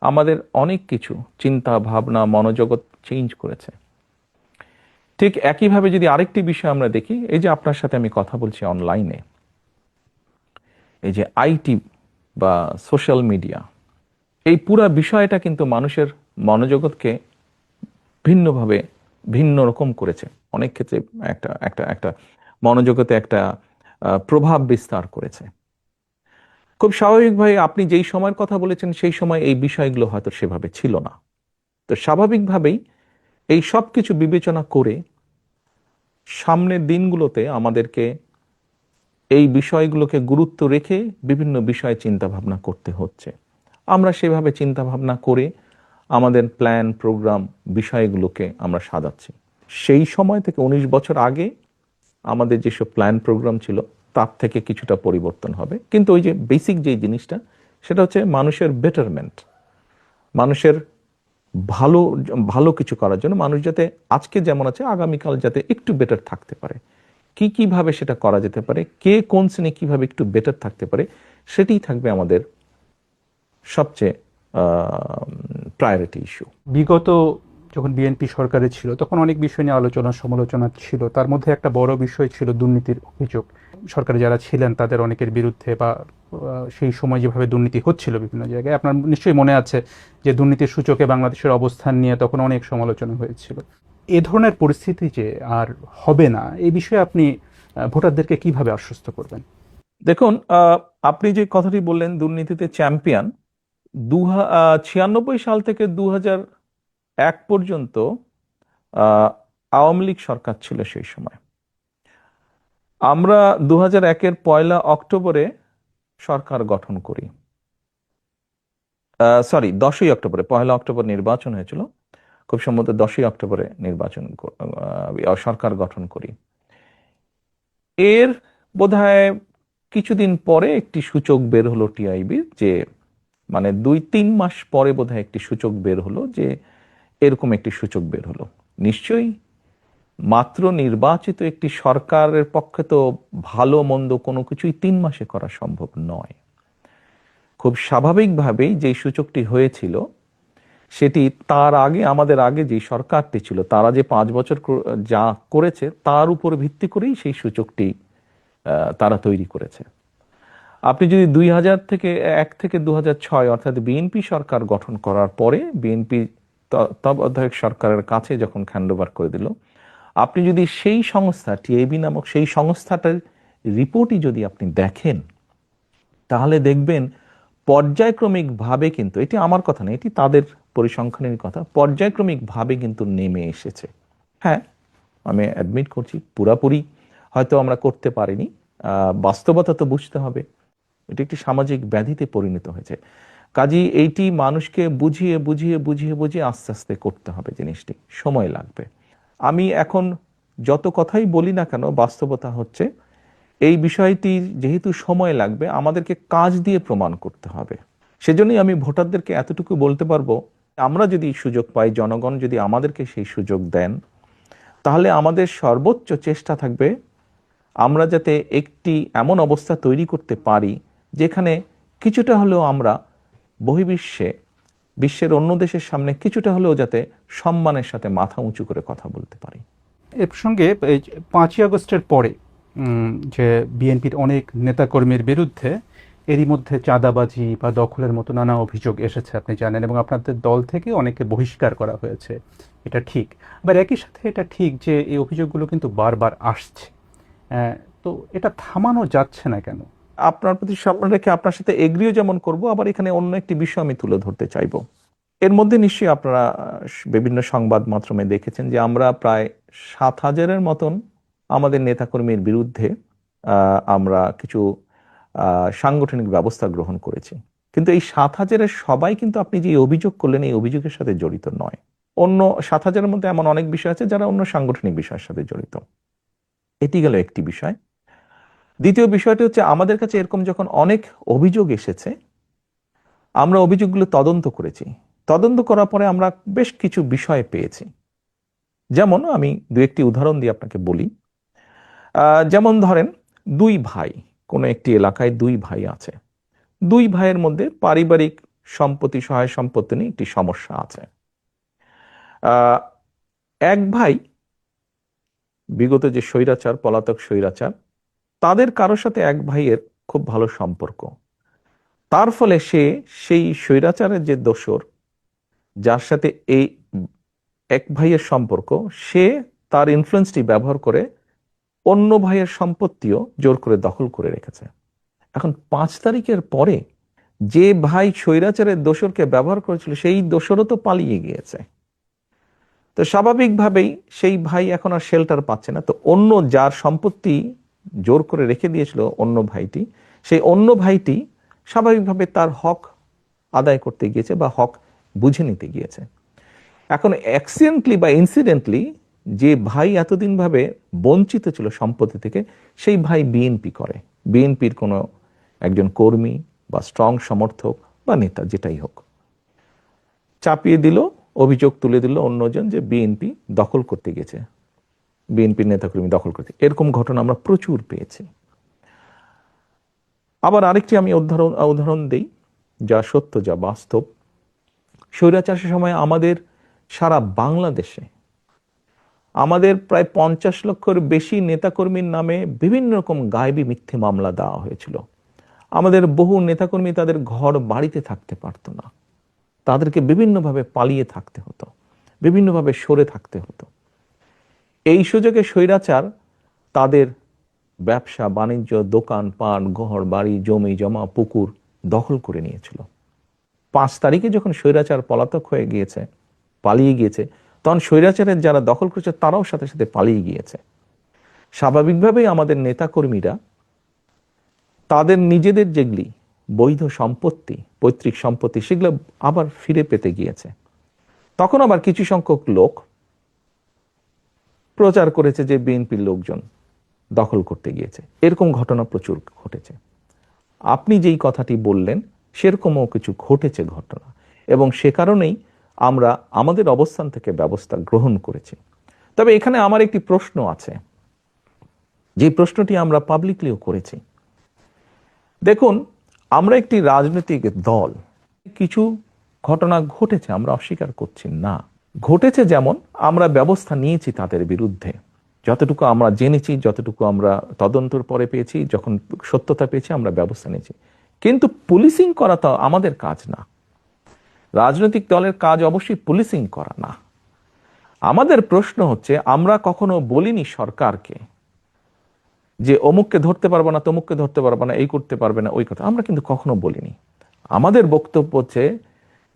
আমাদের অনেক কিছু চিন্তা ভাবনা মনোজগৎ চেঞ্জ করেছে। ঠিক একইভাবে যদি আরেকটি বিষয় আমরা দেখি, এই যে আপনার সাথে আমি কথা বলছি অনলাইনে, এই যে আইটি বা সোশ্যাল মিডিয়া, এই পুরা বিষয়টা কিন্তু মানুষের মনোজগৎকে ভিন্নভাবে ভিন্ন রকম করেছে। অনেক ক্ষেত্রে একটা একটা একটা মনোজগতে একটা প্রভাব বিস্তার করেছে। খুব স্বাভাবিকভাবে আপনি যেই সময়ের কথা বলেছেন সেই সময় এই বিষয়গুলো হয়তো সেভাবে ছিল না। তো স্বাভাবিকভাবেই এই সব কিছু বিবেচনা করে সামনের দিনগুলোতে আমাদেরকে এই বিষয়গুলোকে গুরুত্ব রেখে বিভিন্ন বিষয়ে চিন্তা ভাবনা করতে হচ্ছে। আমরা সেভাবে চিন্তা ভাবনা করে আমাদের প্ল্যান প্রোগ্রাম বিষয়গুলোকে আমরা সাজাচ্ছি। সেই সময় থেকে 19 বছর আগে আমাদের যেসব প্ল্যান প্রোগ্রাম ছিল তার থেকে কিছুটা পরিবর্তন হবে, কিন্তু ওই যে বেসিক যে জিনিসটা, সেটা হচ্ছে মানুষের বেটারমেন্ট, মানুষের ভালো ভালো কিছু করার জন্য, মানুষ যাতে আজকে যেমন আছে আগামীকাল যাতে একটু বেটার থাকতে পারে। কিভাবে সেটা করা যেতে পারে, কে কোন শ্রেণী কিভাবে একটু বেটার থাকতে পারে, সেটাই থাকবে আমাদের সবচেয়ে প্রায়োরিটি ইস্যু। বিগত যখন বিএনপি সরকারে ছিল তখন অনেক বিষয় নিয়ে আলোচনা সমালোচনা ছিল, তার মধ্যে একটা বড় বিষয় ছিল দুর্নীতির অভিযোগ। সরকারে যারা ছিলেন তাদের অনেকের বিরুদ্ধে, বা সেই সময় যেভাবে দুর্নীতি হচ্ছিল বিভিন্ন জায়গায়, আপনার নিশ্চয়ই মনে আছে যে দুর্নীতির সূচকে বাংলাদেশের অবস্থান নিয়ে তখন অনেক সমালোচনা হয়েছিল। এ ধরনের পরিস্থিতি যে আর হবে না, এই বিষয়ে আপনি ভোটারদেরকে কিভাবে আশ্বস্ত করবেন? দেখুন, আপনি যে কথাটি বললেন দুর্নীতিতে চ্যাম্পিয়ন, 96 সাল থেকে 2001 পর্যন্ত আওয়ামী লীগ সরকার ছিল সেই সময়। আমরা 2001-এর 1 অক্টোবরে সরকার গঠন করি। 10ই অক্টোবরে, 1 অক্টোবর নির্বাচন হয়েছিল, খুব সম্ভবত 10ই অক্টোবরে সরকার গঠন করি। এর বোধহয় কিছুদিন পরে একটি সূচক বের হলো টিআইবির, যে মানে 2-3 মাস পরে বোধহয় একটি সূচক বের হলো, যে এরকম একটি সূচক বের হলো। নিশ্চয়ই মাত্র নির্বাচিত একটি সরকারের পক্ষে তো ভালো মন্দ কোনো কিছুই 3 মাসে করা সম্ভব নয়। খুব স্বাভাবিকভাবেই যে সূচকটি হয়েছিল সেটি তার আগে, আমাদের আগে যে সরকারটি ছিল তারা যে 5 বছর যা করেছে তার উপর ভিত্তি করেই সেই সূচকটি তারা তৈরি করেছে। আপনি যদি 2001 থেকে 2006 অর্থাৎ বিএনপি সরকার গঠন করার পরে বিএনপি তত্ত্বাবধায়ক সরকারের কাছে যখন হ্যান্ডওভার করে দিল, আপনি যদি সেই সংস্থা টিআইবি নামক সেই সংস্থাটার রিপোর্টই যদি আপনি দেখেন, তাহলে দেখবেন পর্যায়ক্রমিকভাবে, কিন্তু এটি আমার কথা না, এটি তাদের পরিসংখ্যানের কথা, পর্যায়ক্রমিকভাবে কিন্তু নেমে এসেছে। হ্যাঁ, আমি অ্যাডমিট করছি পুরাপুরি হয়তো আমরা করতে পারিনি, বাস্তবতা তো বুঝতে হবে, এটি একটি সামাজিক ব্যাধিতে পরিণত হয়েছে। কাজেই এইটি মানুষকে বুঝিয়ে বুঝিয়ে বুঝিয়ে বুঝিয়ে আস্তে আস্তে করতে হবে, জিনিসটি সময় লাগবে। আমি এখন যত কথাই বলি না কেন, বাস্তবতা হচ্ছে এই বিষয়টি যেহেতু সময় লাগবে, আমাদেরকে কাজ দিয়ে প্রমাণ করতে হবে। সেজন্যই আমি ভোটারদেরকে এতটুকু বলতে পারবো, আমরা যদি সুযোগ পাই, জনগণ যদি আমাদেরকে সেই সুযোগ দেন, তাহলে আমাদের সর্বোচ্চ চেষ্টা থাকবে আমরা যাতে একটি এমন অবস্থা তৈরি করতে পারি যেখানে কিছুটা হলেও আমরা বহির্বিশ্বে, বিশ্বের অন্য দেশের সামনে কিছুটা হলেও যাতে সম্মানের সাথে মাথা উঁচু করে কথা বলতে পারি। এ প্রসঙ্গে এই 5ই আগস্টের পরে যে বিএনপির অনেক নেতাকর্মীর বিরুদ্ধে এরই মধ্যে চাঁদাবাজি বা দখলের মতো নানা অভিযোগ এসেছে, আপনি জানেন, এবং আপনাদের দল থেকে অনেকে বহিষ্কার করা হয়েছে। এটা ঠিক, আবার একই সাথে এটা ঠিক যে এই অভিযোগগুলো কিন্তু বারবার আসছে। তো এটা থামানো যাচ্ছে না কেন? আপনার প্রতি সম্মান রেখে আপনার সাথে এগ্রিও যেমন করব, আবার এখানে অন্য একটি বিষয় আমি তুলে ধরতে চাইব। এর মধ্যে নিশ্চয়ই আপনারা বিভিন্ন সংবাদ মাধ্যমে দেখেছেন যে আমরা প্রায় 7,000-এর মতন আমাদের নেতাকর্মীর বিরুদ্ধে আমরা কিছু সাংগঠনিক ব্যবস্থা গ্রহণ করেছি। কিন্তু এই 7,000-এর সবাই কিন্তু আপনি যে অভিযোগ করলেন এই অভিযোগের সাথে জড়িত নয়। অন্য 7,000-এর মধ্যে এমন অনেক বিষয় আছে যারা অন্য সাংগঠনিক বিষয়ের সাথে জড়িত। এটি গেল একটি বিষয়। দ্বিতীয় বিষয়টি হচ্ছে, আমাদের কাছে এরকম যখন অনেক অভিযোগ এসেছে, আমরা অভিযোগগুলো তদন্ত করেছি। তদন্ত করার পরে আমরা বেশ কিছু বিষয় পেয়েছি। যেমন আমি দু একটি উদাহরণ দিয়ে আপনাকে বলি। যেমন ধরেন, দুই ভাই, কোনো একটি এলাকায় দুই ভাই আছে। দুই ভাইয়ের মধ্যে পারিবারিক সম্পত্তি, সহায় সম্পত্তি নিয়ে একটি সমস্যা আছে। এক ভাই বিগত যে স্বৈরাচার, পলাতক স্বৈরাচার, তাদের কারোর সাথে এক ভাইয়ের খুব ভালো সম্পর্ক। তার ফলে সে সেই স্বৈরাচারের যে দোসর, যার সাথে এই এক ভাইয়ের সম্পর্ক, সে তার ইনফ্লুয়েন্সটি ব্যবহার করে অন্য ভাইয়ের সম্পত্তিও জোর করে দখল করে রেখেছে। এখন 5 তারিখের পরে যে ভাই স্বৈরাচারের দোসরকে ব্যবহার করেছিল, সেই দোসরও তো পালিয়ে গিয়েছে। তো স্বাভাবিকভাবেই সেই ভাই এখন আর শেল্টার পাচ্ছে না। তো অন্য যার সম্পত্তি জোর করে রেখে দিয়েছিল অন্য ভাইটি, সেই অন্য ভাইটি স্বাভাবিকভাবে তার হক আদায় করতে গিয়েছে বা হক বুঝে নিতে গিয়েছে। এখন অ্যাক্সিডেন্টলি বা ইনসিডেন্টলি যে ভাই এতদিন ভাবে বঞ্চিত ছিল সম্পত্তি থেকে, সেই ভাই বিএনপি করে, বিএনপির কোনো একজন কর্মী বা স্ট্রং সমর্থক বা নেতা যেটাই হোক, চাপিয়ে দিল, অভিযোগ তুলে দিল অন্যজন যে বিএনপি দখল করতে গেছে, বিএনপির নেতাকর্মী দখল করতে। এরকম ঘটনা আমরা প্রচুর পেয়েছি। আবার আরেকটি আমি উদাহরণ দেই, যা সত্য, যা বাস্তব। স্বৈরাচারের সময় আমাদের সারা বাংলাদেশে আমাদের প্রায় 50 লক্ষের বেশি নেতাকর্মীর নামে বিভিন্ন রকম গায়েবী মিথ্যে মামলা দেওয়া হয়েছিল। আমাদের বহু নেতাকর্মী তাদের ঘর বাড়িতে থাকতে পারতো না, তাদেরকে বিভিন্নভাবে পালিয়ে থাকতে হতো, বিভিন্নভাবে সরে থাকতে হতো। এই সুযোগে স্বৈরাচার তাদের ব্যবসা বাণিজ্য, দোকান পাট, ঘর বাড়ি, জমি জমা, পুকুর দখল করে নিয়েছিল। 5 তারিখে যখন স্বৈরাচার পলাতক হয়ে গিয়েছে, পালিয়ে গিয়েছে, তখন স্বৈরাচারের যারা দখল করেছে তারাও সাথে সাথে পালিয়ে গিয়েছে। স্বাভাবিকভাবেই আমাদের নেতাকর্মীরা তাদের নিজেদের যেগুলি বৈধ সম্পত্তি, পৈতৃক সম্পত্তি, সেগুলো আবার ফিরে পেতে গিয়েছে। তখন আবার কিছু সংখ্যক লোক প্রচার করেছে যে বিএনপির লোকজন দখল করতে গিয়েছে। এরকম ঘটনা প্রচুর ঘটেছে। আপনি যেই কথাটি বললেন সেরকমও কিছু ঘটেছে ঘটনা, এবং সে কারণেই আমরা আমাদের অবস্থান থেকে ব্যবস্থা গ্রহণ করেছি। তবে এখানে আমার একটি প্রশ্ন আছে, যে প্রশ্নটি আমরা পাবলিকলিও করেছি। দেখুন, আমরা একটি রাজনৈতিক দল, কিছু ঘটনা ঘটেছে, আমরা অস্বীকার করছি না, ঘটেছে। যেমন আমরা ব্যবস্থা নিয়েছি তাদের বিরুদ্ধে, যতটুকু আমরা জেনেছি, যতটুকু আমরা তদন্তের পরে পেয়েছি, যখন সত্যতা পেয়েছি আমরা ব্যবস্থা নিয়েছি। কিন্তু পুলিশিং করা তো আমাদের কাজ না। রাজনৈতিক দলের কাজ অবশ্যই পুলিশিং করা না। আমাদের প্রশ্ন হচ্ছে, আমরা কখনো বলিনি সরকারকে যে অমুককে ধরতে পারবো না, তমুককে ধরতে পারবো না, এই করতে পারবে না, ওই কথা আমরা কিন্তু কখনো বলিনি। আমাদের বক্তব্য হচ্ছে,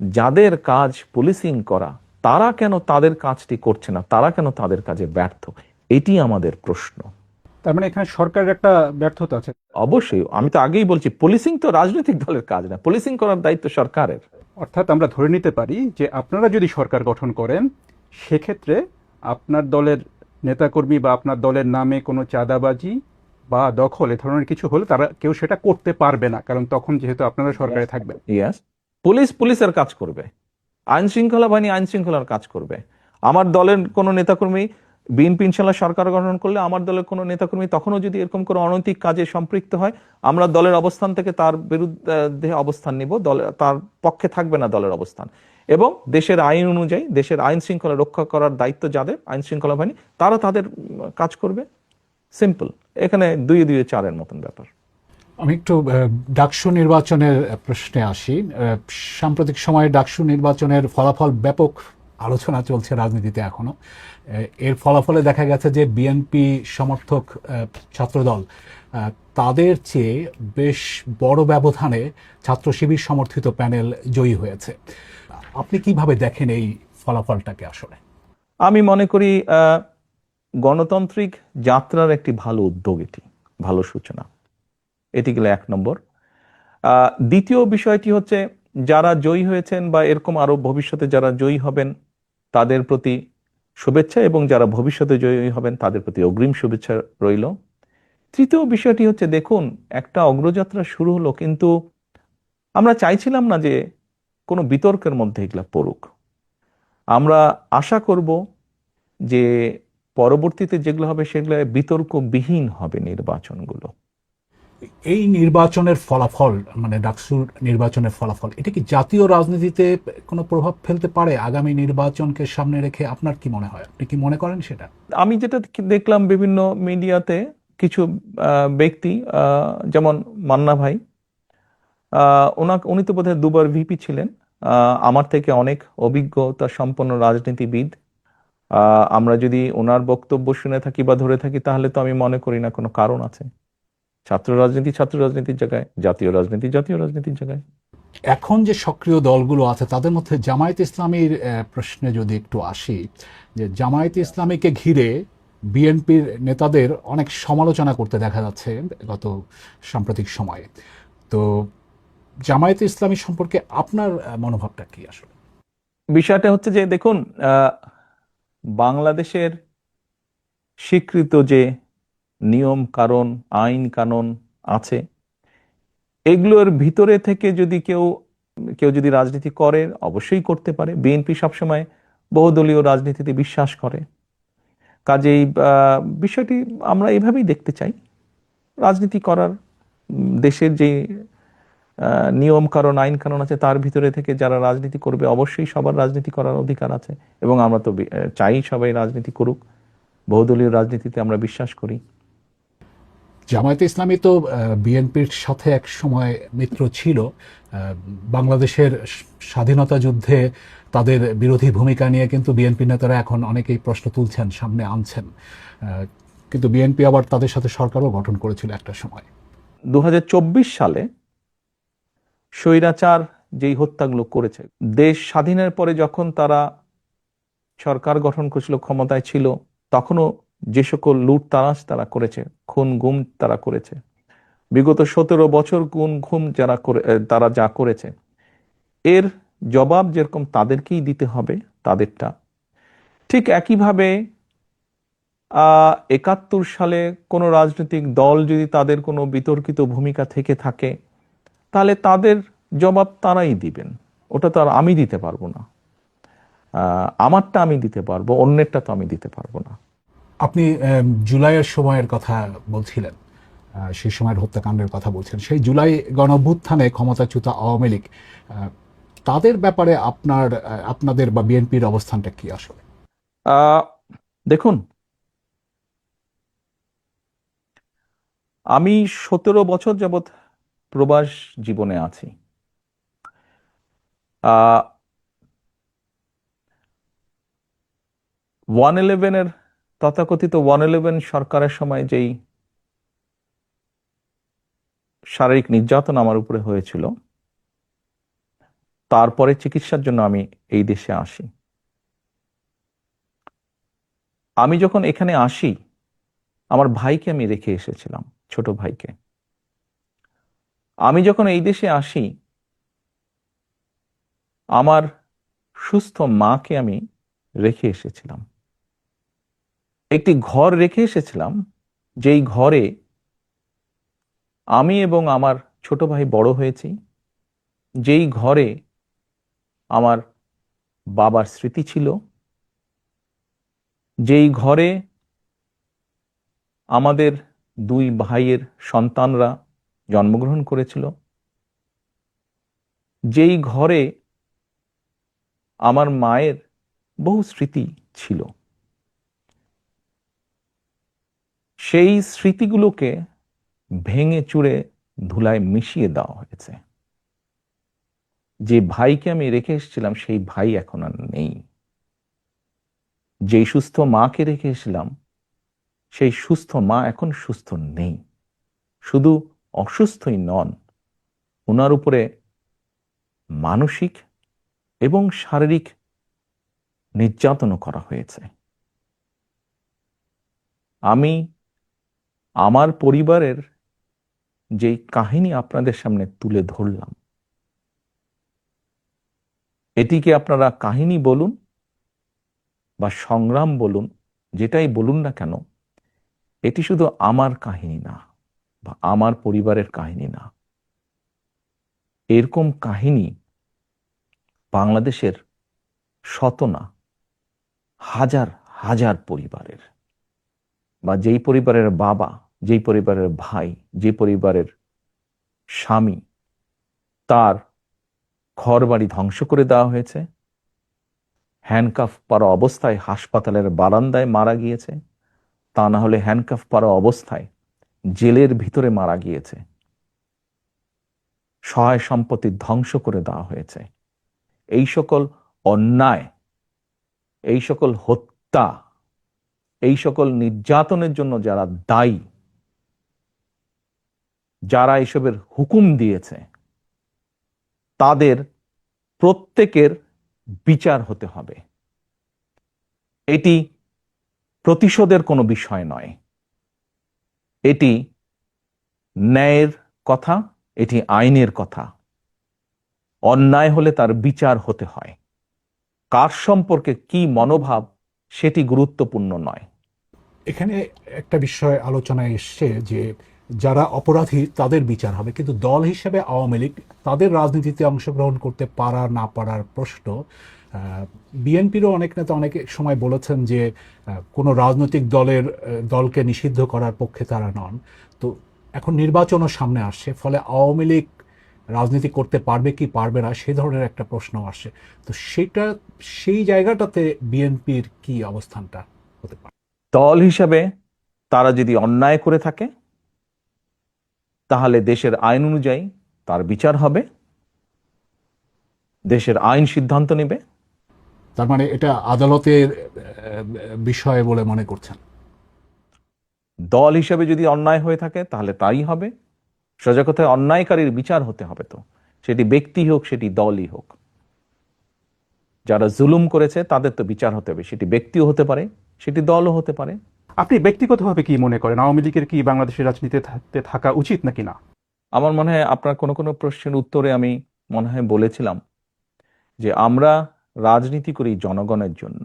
যাদের কাজ পুলিশিং করা, তারা কেন তাদের কাজটি করছে না, তারা কেন তাদের কাজে ব্যর্থ, এটি আমাদের প্রশ্ন। তার মানে এখানে সরকারের একটা ব্যর্থতা আছে। অবশ্যই, আমি তো আগেই বলছি, পুলিশিং তো রাজনৈতিক দলের কাজ না, পুলিশিং করার দায়িত্ব সরকারের। অর্থাৎ আমরা ধরে নিতে পারি যে আপনারা যদি সরকার গঠন করেন, সেক্ষেত্রে আপনার দলের নেতাকর্মী বা আপনার দলের নামে কোনো চাঁদাবাজি বা দখল এ ধরনের কিছু হলে তারা কেউ সেটা করতে পারবে না, কারণ তখন যেহেতু আপনারা সরকারে থাকবেন। ইয়েস, পুলিশ পুলিশের কাজ করবে, আইন শৃঙ্খলা বাহিনী আইন শৃঙ্খলার কাজ করবে। আমার দলের কোনো নেতাকর্মী বিএনপি ইনশাল্লাহ সরকার গঠন করলে আমার দলের কোনো নেতাকর্মী তখনও যদি এরকম কোনো অনৈতিক কাজে সম্পৃক্ত হয়, আমরা দলের অবস্থান থেকে তার বিরুদ্ধে অবস্থান নিব, তার পক্ষে থাকবে না দলের অবস্থান। এবং দেশের আইন অনুযায়ী দেশের আইন শৃঙ্খলা রক্ষা করার দায়িত্ব যাদের, আইন শৃঙ্খলা বাহিনী, তারা তাদের কাজ করবে। সিম্পল, এখানে 2-2 4-এর মতন ব্যাপার। আমি একটু ডাকসু নির্বাচনের প্রশ্নে আসি। সাম্প্রতিক সময়ে ডাকসু নির্বাচনের ফলাফল ব্যাপক আলোচনা চলছে রাজনীতিতে এখনো। এর ফলাফলে দেখা গেছে যে বিএনপি সমর্থক ছাত্রদল তাদের চেয়ে বেশ বড় ব্যবধানে ছাত্র শিবির সমর্থিত প্যানেল জয়ী হয়েছে। আপনি কিভাবে দেখেন এই ফলাফলটাকে? আসলে আমি মনে করি গণতান্ত্রিক যাত্রার একটি ভালো উদ্যোগ, এটি ভালো সূচনা। এটি গেলে 1 নম্বর। দ্বিতীয় বিষয়টি হচ্ছে, যারা জয়ী হয়েছেন বা এরকম আরো ভবিষ্যতে যারা জয়ী হবেন তাদের প্রতি শুভেচ্ছা, এবং যারা ভবিষ্যতে জয়ী হবেন তাদের প্রতি অগ্রিম শুভেচ্ছা রইল। তৃতীয় বিষয়টি হচ্ছে, দেখুন, একটা অগ্রযাত্রা শুরু হলো, কিন্তু আমরা চাইছিলাম না যে কোনো বিতর্কের মধ্যে এগুলা পড়ুক। আমরা আশা করব যে পরবর্তীতে যেগুলো হবে সেগুলো বিতর্কবিহীন হবে নির্বাচনগুলো। এই নির্বাচনের ফলাফল, মানে ডাকসুর নির্বাচনের ফলাফল, এটা কি জাতীয় রাজনীতিতে কোনো প্রভাব ফেলতে পারে আগামী নির্বাচনকে সামনে রেখে? আপনার কি মনে হয়? আপনি কি মনে করেন সেটা? আমি যেটা দেখলাম বিভিন্ন মিডিয়াতে, কিছু ব্যক্তি, যেমন মান্না ভাই, উনি তো বোধহয় 2বার ভিপি ছিলেন, আমার থেকে অনেক অভিজ্ঞতা সম্পন্ন রাজনীতিবিদ। আমরা যদি ওনার বক্তব্য শুনে থাকি বা ধরে থাকি, তাহলে তো আমি মনে করি না কোনো কারণ আছে। ছাত্র রাজনীতি ছাত্র রাজনীতির জায়গায়, জাতীয় রাজনীতি জাতীয় রাজনীতির জায়গায়। এখন যে সক্রিয় দলগুলো আছে তাদের মধ্যে জামায়াত ইসলামীর প্রশ্নে যদি একটু আসি, যে জামায়াত ইসলামীকে ঘিরে বিএনপির নেতাদের অনেক সমালোচনা করতে দেখা যাচ্ছে গত সাম্প্রতিক সময়ে। তো জামায়াত ইসলামী সম্পর্কে আপনার মনোভাবটা কি আসলে? বিষয়টা হচ্ছে যে, দেখুন, বাংলাদেশের স্বীকৃত যে নিয়ম কারণ, আইন কানুন আছে, এগুলোর ভিতরে থেকে যদি কেউ কেউ যদি রাজনীতি করে, অবশ্যই করতে পারে। বিএনপি সবসময় বহুদলীয় রাজনীতিতে বিশ্বাস করে। কাজেই বিষয়টি আমরা এভাবেই দেখতে চাই। রাজনীতি করার, দেশের যে নিয়ম কারণ, আইন কানুন আছে, তার ভিতরে থেকে যারা রাজনীতি করবে, অবশ্যই সবার রাজনীতি করার অধিকার আছে। এবং আমরা তো চাই সবাই রাজনীতি করুক। বহুদলীয় রাজনীতিতে আমরা বিশ্বাস করি। জামায়াতে ইসলামী তো বিএনপির সাথে এক সময় মিত্র ছিল। বাংলাদেশের স্বাধীনতা যুদ্ধে তাদের বিরোধী ভূমিকা নিয়ে কিন্তু বিএনপি নেতারা এখন অনেকেই প্রশ্ন তুলছেন, সামনে আনছেন। কিন্তু বিএনপি আবার তাদের সাথে সরকারও গঠন করেছিল একটা সময়। 2024 সালে স্বৈরাচার যেই হত্যাগুলো করেছে, দেশ স্বাধীনের পরে যখন তারা সরকার গঠন করেছিল, ক্ষমতায় ছিল, তখনও যে সকল লুটতারাজ তারা করেছে, খুন গুম তারা করেছে, বিগত 17 বছর খুন গুম তারা যা করেছে, এর জবাব যেরকম তাদেরকেই দিতে হবে তাদেরটা, ঠিক একইভাবে 71 সালে কোনো রাজনৈতিক দল যদি তাদের কোনো বিতর্কিত ভূমিকা থেকে থাকে, তাহলে তাদের জবাব তারাই দিবেন। ওটা তো আর আমি দিতে পারবো না। আমারটা আমি দিতে পারবো, অন্যেরটা তো আমি দিতে পারবো না। আপনি জুলাইয়ের সময়ের কথা বলছিলেন, সেই সময়ের হত্যাকাণ্ডের কথা বলছেন। সেই জুলাই গণঅভ্যুত্থানে ক্ষমতাচ্যুত আওয়ামী লীগ, তাদের ব্যাপারে আপনাদের বা বিএনপির অবস্থানটা কি আসলে? দেখুন, আমি 17 বছর যাবৎ প্রবাস জীবনে আছি। 111-এর তথাকথিত 111 সরকারের সময় যেই শারীরিক নির্যাতন আমার উপরে হয়েছিল, তারপরে চিকিৎসার জন্য আমি এই দেশে আসি। আমি যখন এখানে আসি, আমার ভাইকে আমি রেখে এসেছিলাম, ছোট ভাইকে। আমি যখন এই দেশে আসি, আমার সুস্থ মাকে আমি রেখে এসেছিলাম। একটি ঘর রেখে এসেছিলাম, যেই ঘরে আমি এবং আমার ছোট ভাই বড় হয়েছি, যেই ঘরে আমার বাবার স্মৃতি ছিল, যেই ঘরে আমাদের দুই ভাইয়ের সন্তানরা জন্মগ্রহণ করেছিল, যেই ঘরে আমার মায়ের বহু স্মৃতি ছিল, সেই স্মৃতিগুলোকে ভেঙে চুরে ধুলায় মিশিয়ে দেওয়া হয়েছে। যে ভাইকে আমি রেখে এসেছিলাম সেই ভাই এখন আর নেই। যেই সুস্থ মাকে রেখে এসেছিলাম সেই সুস্থ মা এখন সুস্থ নেই। শুধু অসুস্থই নন, ওনার উপরে মানসিক এবং শারীরিক নির্যাতনও করা হয়েছে। আমি আমার পরিবারের যেই কাহিনী আপনাদের সামনে তুলে ধরলাম, এটিকে আপনারা কাহিনী বলুন বা সংগ্রাম বলুন, যেটাই বলুন না কেন, এটি শুধু আমার কাহিনী না বা আমার পরিবারের কাহিনী না। এরকম কাহিনী বাংলাদেশের শত না হাজার হাজার পরিবারের, বা যেই পরিবারের বাবা, যেই পরিবারের ভাই, যে পরিবারের স্বামী, তার ঘরবাড়ি ধ্বংস করে দেওয়া হয়েছে, হ্যান্ডকাফ পরা অবস্থায় হাসপাতালের বারান্দায় মারা গিয়েছে, তা না হলে হ্যান্ডকাফ পরা অবস্থায় জেলের ভিতরে মারা গিয়েছে, সহায় সম্পত্তি ধ্বংস করে দেওয়া হয়েছে। এই সকল অন্যায়, এই সকল হত্যা, এই সকল নির্যাতনের জন্য যারা দায়ী, যারা এসবের হুকুম দিয়েছে, তাদের প্রত্যেকের বিচার হতে হবে। এটি প্রতিশোধের কোনো বিষয় নয়, এটি ন্যায়ের কথা, এটি আইনের কথা। অন্যায় হলে তার বিচার হতে হয়। কার সম্পর্কে কি মনোভাব সেটি গুরুত্বপূর্ণ নয়। এখানে একটা বিষয় আলোচনায় এসছে যে যারা অপরাধী তাদের বিচার হবে, কিন্তু দল হিসেবে আওয়ামী লীগ তাদের রাজনীতিতে অংশগ্রহণ করতে পারা না পারার প্রশ্ন। বিএনপিরও অনেক নেতা অনেক সময় বলেছেন যে কোনো রাজনৈতিক দলকে নিষিদ্ধ করার পক্ষে তারা নন। তো এখন নির্বাচনও সামনে আসছে, ফলে আওয়ামী লীগ রাজনীতি করতে পারবে কি পারবে না সেই ধরনের একটা প্রশ্ন আসছে। তো সেই জায়গাটাতে বিএনপির কি অবস্থানটা হতে পারে? দল হিসাবে তারা যদি অন্যায় করে থাকে তাহলে দেশের আইন অনুযায়ী তার বিচার হবে, দেশের আইন সিদ্ধান্ত নেবে। তার মানে এটা আদালতের বিষয় বলে মনে করছেন? দল হিসেবে যদি অন্যায় হয়ে থাকে তাহলে তাই হবে। সোজা কথায় অন্যায়কারীর বিচার হতে হবে, তো সেটি ব্যক্তি হোক, সেটি দলই হোক। যারা জুলুম করেছে তাদের তো বিচার হতে হবে, সেটি ব্যক্তিও হতে পারে, সেটি দলও হতে পারে। আপনি ব্যক্তিগতভাবে কি মনে করেন, আওয়ামী লীগের কি বাংলাদেশের রাজনীতিতে থাকা উচিত নাকি না? আমার মনে হয় আপনার কোনো কোনো প্রশ্নের উত্তরে আমি মনে হয় বলেছিলাম যে আমরা রাজনীতি করি জনগণের জন্য।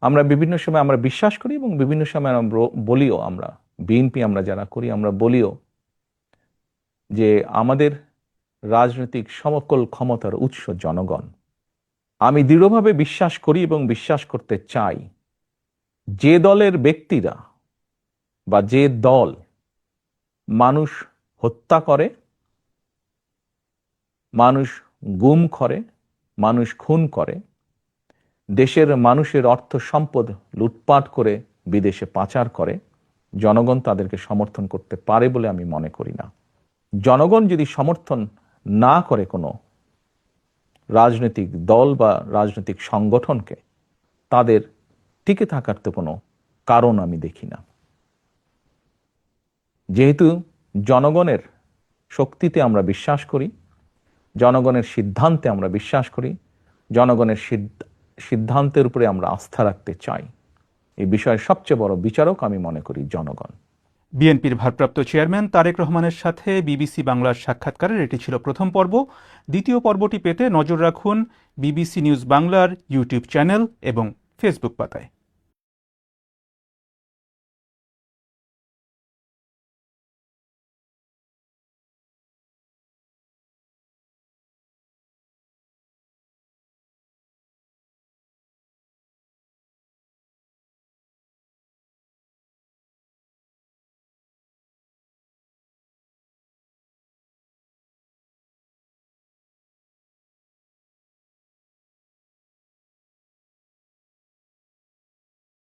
আমরা বিভিন্ন সময় আমরা বিশ্বাস করি এবং বিভিন্ন সময় আমরা বলিও, আমরা বিএনপি আমরা যারা করি আমরা বলিও যে আমাদের রাজনৈতিক সমকল ক্ষমতার উৎস জনগণ। আমি দৃঢ়ভাবে বিশ্বাস করি এবং বিশ্বাস করতে চাই যে দলের ব্যক্তিরা বা যে দল মানুষ হত্যা করে, মানুষ গুম করে, মানুষ খুন করে, দেশের মানুষের অর্থ সম্পদ লুটপাট করে বিদেশে পাচার করে, জনগণ তাদেরকে সমর্থন করতে পারে বলে আমি মনে করি না। জনগণ যদি সমর্থন না করে কোনো রাজনৈতিক দল বা রাজনৈতিক সংগঠনকে, তাদের টিকে থাকার তো কোনো কারণ আমি দেখি না। যেহেতু জনগণের শক্তিতে আমরা বিশ্বাস করি, জনগণের সিদ্ধান্তে আমরা বিশ্বাস করি, জনগণের সিদ্ধান্তের উপরে আমরা আস্থা রাখতে চাই, এই বিষয়ের সবচেয়ে বড় বিচারক আমি মনে করি জনগণ। বিএনপির ভারপ্রাপ্ত চেয়ারম্যান তারেক রহমানের সাথে বিবিসি বাংলার সাক্ষাৎকারের এটি ছিল প্রথম পর্ব। দ্বিতীয় পর্বটি পেতে নজর রাখুন বিবিসি নিউজ বাংলার ইউটিউব চ্যানেল এবং ফেসবুক পাতায়।